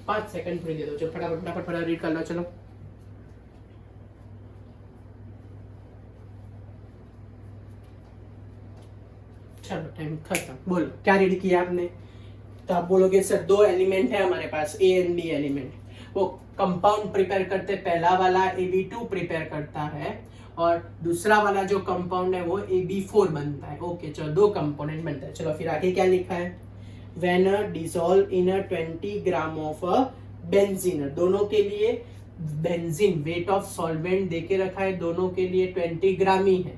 5 सेकंड फ्री दे दो। चलो फटाफट रीड कर लो। चलो चलो टाइम खत्म। बोलो क्या रीड किया आपने? तो आप बोलोगे सर 2 एलिमेंट है हमारे पास, A एंड B एलिमेंट। वो कंपाउंड प्रिपेयर करते, पहला वाला AB2 प्रिपेयर करता है और दूसरा वाला जो कंपाउंड है वो AB4 बनता है। ओके चलो 2 कंपोनेंट बनता है। चलो फिर आगे क्या लिखा है, when dissolve in 20 gram of benzene. दोनों के लिए बेंजीन वेट ऑफ सॉल्वेंट देके रखा है, दोनों के लिए 20 ग्राम ही है।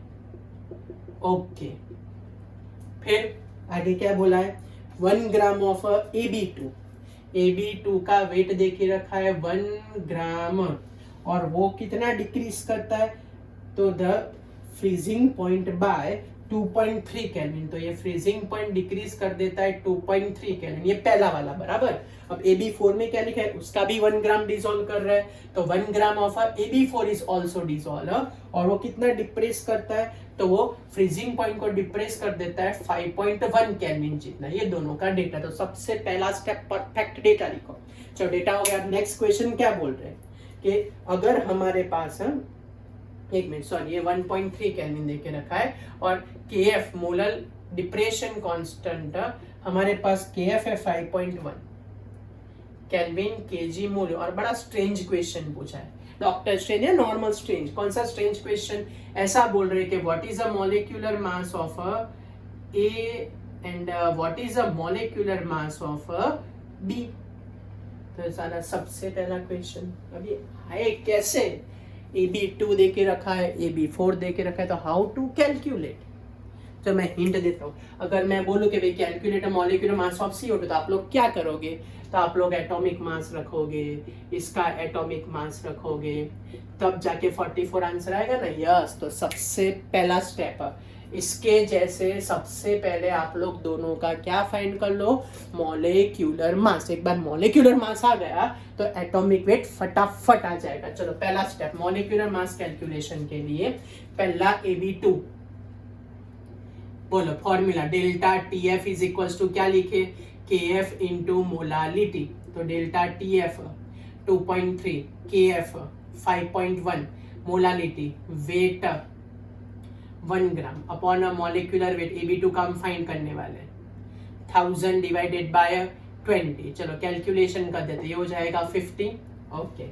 ओके फिर आगे क्या बोला है, 1 ग्राम ऑफ AB2 का वेट देके रखा है 1 ग्राम और वो कितना डिक्रीज करता है, तो the freezing point by 2.3 kelvin. तो ये फ्रीजिंग पॉइंट डिक्रीज कर देता है 2.3 केल्विन, ये पहला वाला, बराबर। अब AB4 में क्या लिखा है, उसका भी 1 ग्राम डिसॉल्व कर रहा है, तो 1 gram of AB4 is also dissolve और वो कितना डिप्रेस करता है, तो वो फ्रीजिंग पॉइंट को डिप्रेस कर देता है 5.1 केल्विन जितना। ये दोनों का डेटा, तो सबसे पहला स्टेप परफेक्ट डेटा लिखो। चलो डेटा हो गया। नेक्स्ट क्वेश्चन क्या बोल रहे हैं कि अगर हमारे पास एक मिनट सॉरी, ये 1.3 केल्विन देके रखा है और KF मोलर डिप्रेशन कांस्टेंट हमारे पास KF है 5.1 केल्विन kg मोल। और बड़ा स्ट्रेंज क्वेश्चन पूछा है, डॉक्टर स्ट्रेंज या नॉर्मल स्ट्रेंज, कौन सा स्ट्रेंज क्वेश्चन, ऐसा बोल रहे कि what is a molecular mass of a A and what is a molecular mass of a B. तो सारा सबसे पहला क्वेश्चन अभी है कैसे, AB2 दे के रखा है, AB4 दे के रखा है, तो हाउ टू कैलकुलेट। तो मैं हिंट देता हूँ, अगर मैं बोलूँ कि भाई calculate molecular mass of CO2 तो आप लोग क्या करोगे, तो आप लोग एटॉमिक मास रखोगे, इसका एटॉमिक मास रखोगे, तब जाके 44 आंसर आएगा ना। यस, तो सबसे पहला स्टेप इसके जैसे सबसे पहले आप लोग दोनों का क्या फाइंड कर लो, मॉलिक्यूलर मास। एक बार मॉलिक्यूलर मास आ गया तो एटॉमिक वेट फटाफट आ जाएगा। चलो पहला स्टेप मॉलिक्यूलर मास कैलकुलेशन के लिए, पहला AB2 बोलो formula, delta TF is equal to क्या लिखे, KF इंटू मोलालिटी। तो delta TF 2.3, KF 5.1, molality weight 1 gram upon a molecular weight. AB2 का हम फाइंड करने वाले 1000 डिवाइडेड बाय 20। चलो कैलकुलेशन कर देते, ये हो जाएगा 50। ओके,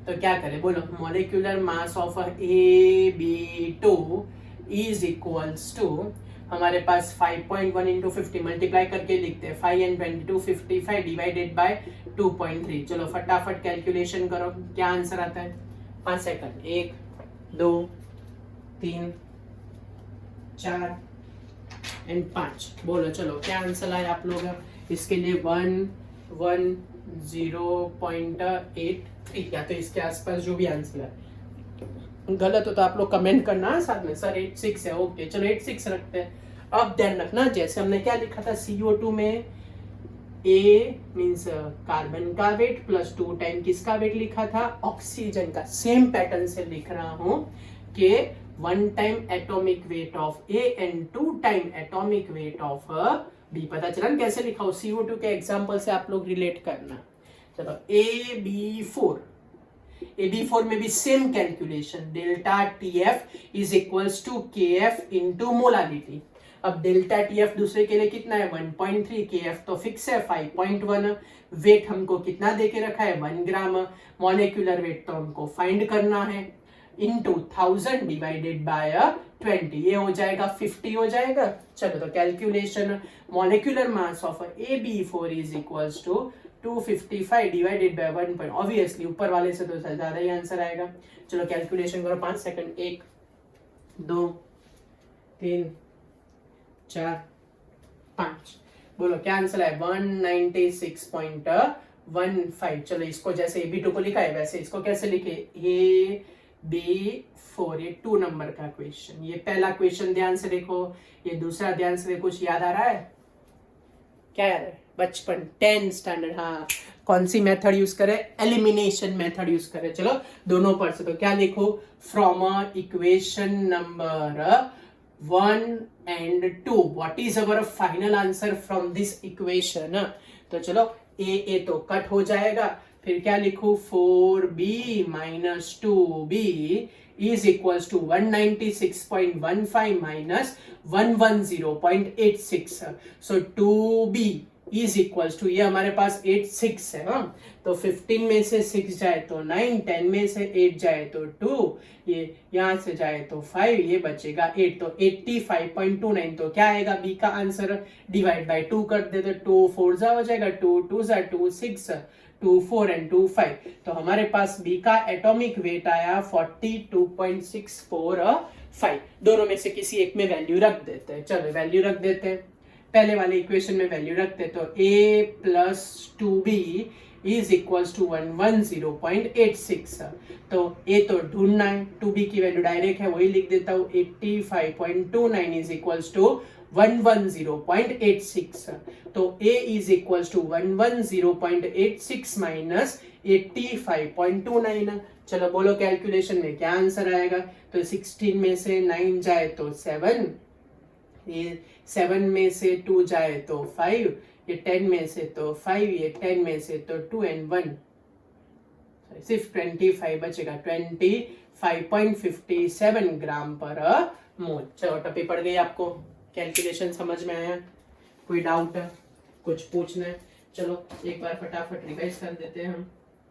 तो क्या करें बोलो, molecular mass of AB2 is equals to, हमारे पास 5.1 इंटू 50 मल्टीप्लाई करके लिखते हैं, 5 and 22 55 डिवाइडेड बाय 2.3। चलो फटाफट कैलकुलेशन करो, क्या आंसर आता है, 5 सेकंड, 1 2 3 4 एंड 5। बोलो चलो क्या आंसर आया आप लोग इसके लिए, 110.83, या तो इसके आसपास जो भी आंसर है। गलत हो तो आप लोग कमेंट करना साथ में, सर 86 है। ओके चलो 86 रखते हैं। अब ध्यान रखना, जैसे हमने क्या लिखा था CO2 में, A मीन्स कार्बन का वेट प्लस 2 टाइम किसका वेट लिखा था, ऑक्सीजन का। सेम पैटर्न से लिख रहा हूं कि 1 time atomic weight of A and 2 time atomic weight of B। पता चला कैसे लिखा हो, CO2 के एग्जांपल से आप लोग रिलेट करना। चलो AB4 में भी same calculation, delta TF is equals to KF into molality. अब डेल्टा TF दूसरे के लिए कितना है, 1.3, KF तो फिक्स है 5.1, वेट हमको कितना दे के रखा है, 1 ग्राम, मॉलिक्यूलर वेट तो हमको फाइंड करना है, इंटू 1000 डिवाइडेड बाय 20, ये हो जाएगा 50 हो जाएगा। चलो तो calculation, molecular mass of AB4 is equals to 255 divided by 1. Obviously ऊपर वाले से तो ज्यादा ही आंसर आएगा। चलो कैलकुलेशन करो, 5 सेकंड, 1 2 3 4 5। बोलो क्या आंसर है, 196.15। चलो इसको जैसे AB2 को लिखा है वैसे इसको कैसे लिखे, AB4, ये 2 नंबर का क्वेश्चन। ये पहला क्वेश्चन ध्यान से देखो, ये दूसरा ध्यान से देखो। कुछ याद आ रहा है, क्या याद है, बचपन 10 स्टैंडर्ड, हाँ कौन सी मेथड यूज करें, एलिमिनेशन मेथड यूज करें। चलो दोनों पर से, तो क्या लिखो, from equation number 1 and 2 what is our final answer from this equation. तो चलो ए तो कट हो जाएगा, फिर क्या लिखू, 4b minus 2b is equals to 196.15 minus 110.86. So 2b is equals to, ये हमारे पास 86 है, हाँ तो 15 में से 6 जाए तो 9, 10 में से 8 जाए तो 2, ये यहाँ से जाए तो 5, ये बचेगा 8, तो 85.29। तो क्या आएगा बी का आंसर, डिवाइड बाय 2 कर दे तो 2 4 जा हो जाएगा, 2 2 जा 2 6, 2 4 एंड 2 5। तो हमारे पास बी का एटॉमिक वेट आया 42.645। दोनों में से किसी एक में वैल्यू रख देते हैं। चलो वैल्यू रख देते हैं, पहले वाले इक्वेशन में वैल्यू रखते हैं, तो a plus 2b is equals to 110.86। तो a तो ढूंढना है, 2b की वैल्यू डायरेक्ट है वही लिख देता हूँ, 85.29 इज इक्वल्स टू 110.86। तो a is equals to 110.86 minus 85.29। चलो बोलो कैलकुलेशन में क्या आंसर आएगा। तो 16 में से 9 जाए तो 7, ये 7 में से 2 जाए तो 5, ये 10 में से तो 5, ये 10 में से तो 2 एंड 1, सिर्फ 25 बचेगा, 25.57 ग्राम पर मोल। चलो टपी पड़ गई आपको, कैलकुलेशन समझ में आया, कोई डाउट है, कुछ पूछना है? चलो एक बार फटाफट रिवाइज कर देते हैं हम।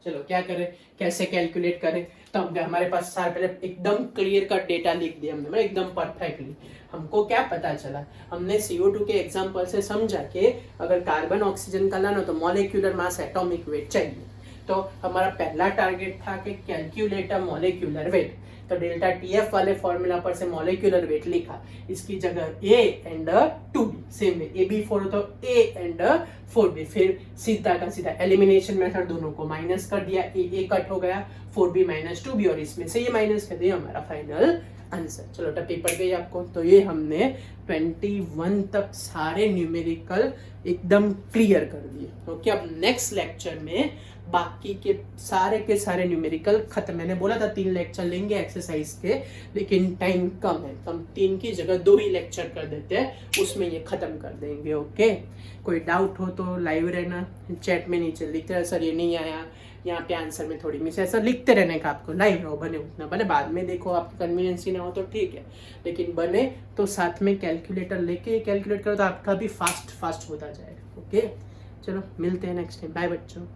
चलो क्या करें, कैसे कैलकुलेट करें। तो हमारे पास सारे पहले एकदम क्लियर कट डेटा लिख दिया हमने, मतलब एकदम परफेक्टली। हमको क्या पता चला, हमने CO2 के एग्जांपल से समझा कि अगर कार्बन ऑक्सीजन का लाना तो मॉलिक्यूलर मास एटॉमिक वेट चाहिए। तो हमारा पहला टारगेट था कि कैलकुलेट मॉलिक्यूलर वेट। तो डेल्टा TF वाले फॉर्मूला पर से मॉलिक्यूलर वेट लिखा, इसकी जगह A एंड 2B सेम में AB4 तो A एंड 4B। फिर सीधा का सीधा एलिमिनेशन मेथड, दोनों को माइनस कर दिया, A कट हो गया, 4B माइनस 2B, और इसमें से ये माइनस कर दिया, हमारा फाइनल आंसर। चलो टप्पी पड़ गई आपको। तो ये हमने 21 तक सारे न्यूमेरिकल एकदम क्लियर कर दिए। ओके, अब नेक्स्ट लेक्चर में बाकी के सारे न्यूमेरिकल खत्म। मैंने बोला था 3 लेक्चर लेंगे एक्सरसाइज के, लेकिन टाइम कम है, तो हम 3 की जगह 2 ही लेक्चर कर देते हैं, उसमें ये खत्म कर देंगे। ओके, कोई डाउट हो तो लाइव रहना, चैट में नीचे लिखते रहे सर ये नहीं आया, यहाँ पे आंसर में थोड़ी मिस, ऐसा लिखते रहने का आपको। लाइव रहो, बने उतना बने, बाद में देखो आपकी कन्वीनियंसी ना हो तो ठीक है, लेकिन बने तो साथ में कैलकुलेटर लेके कैलकुलेट करो तो आपका भी फास्ट होता जाएगा। ओके, चलो मिलते हैं नेक्स्ट टाइम, बाय बच्चों।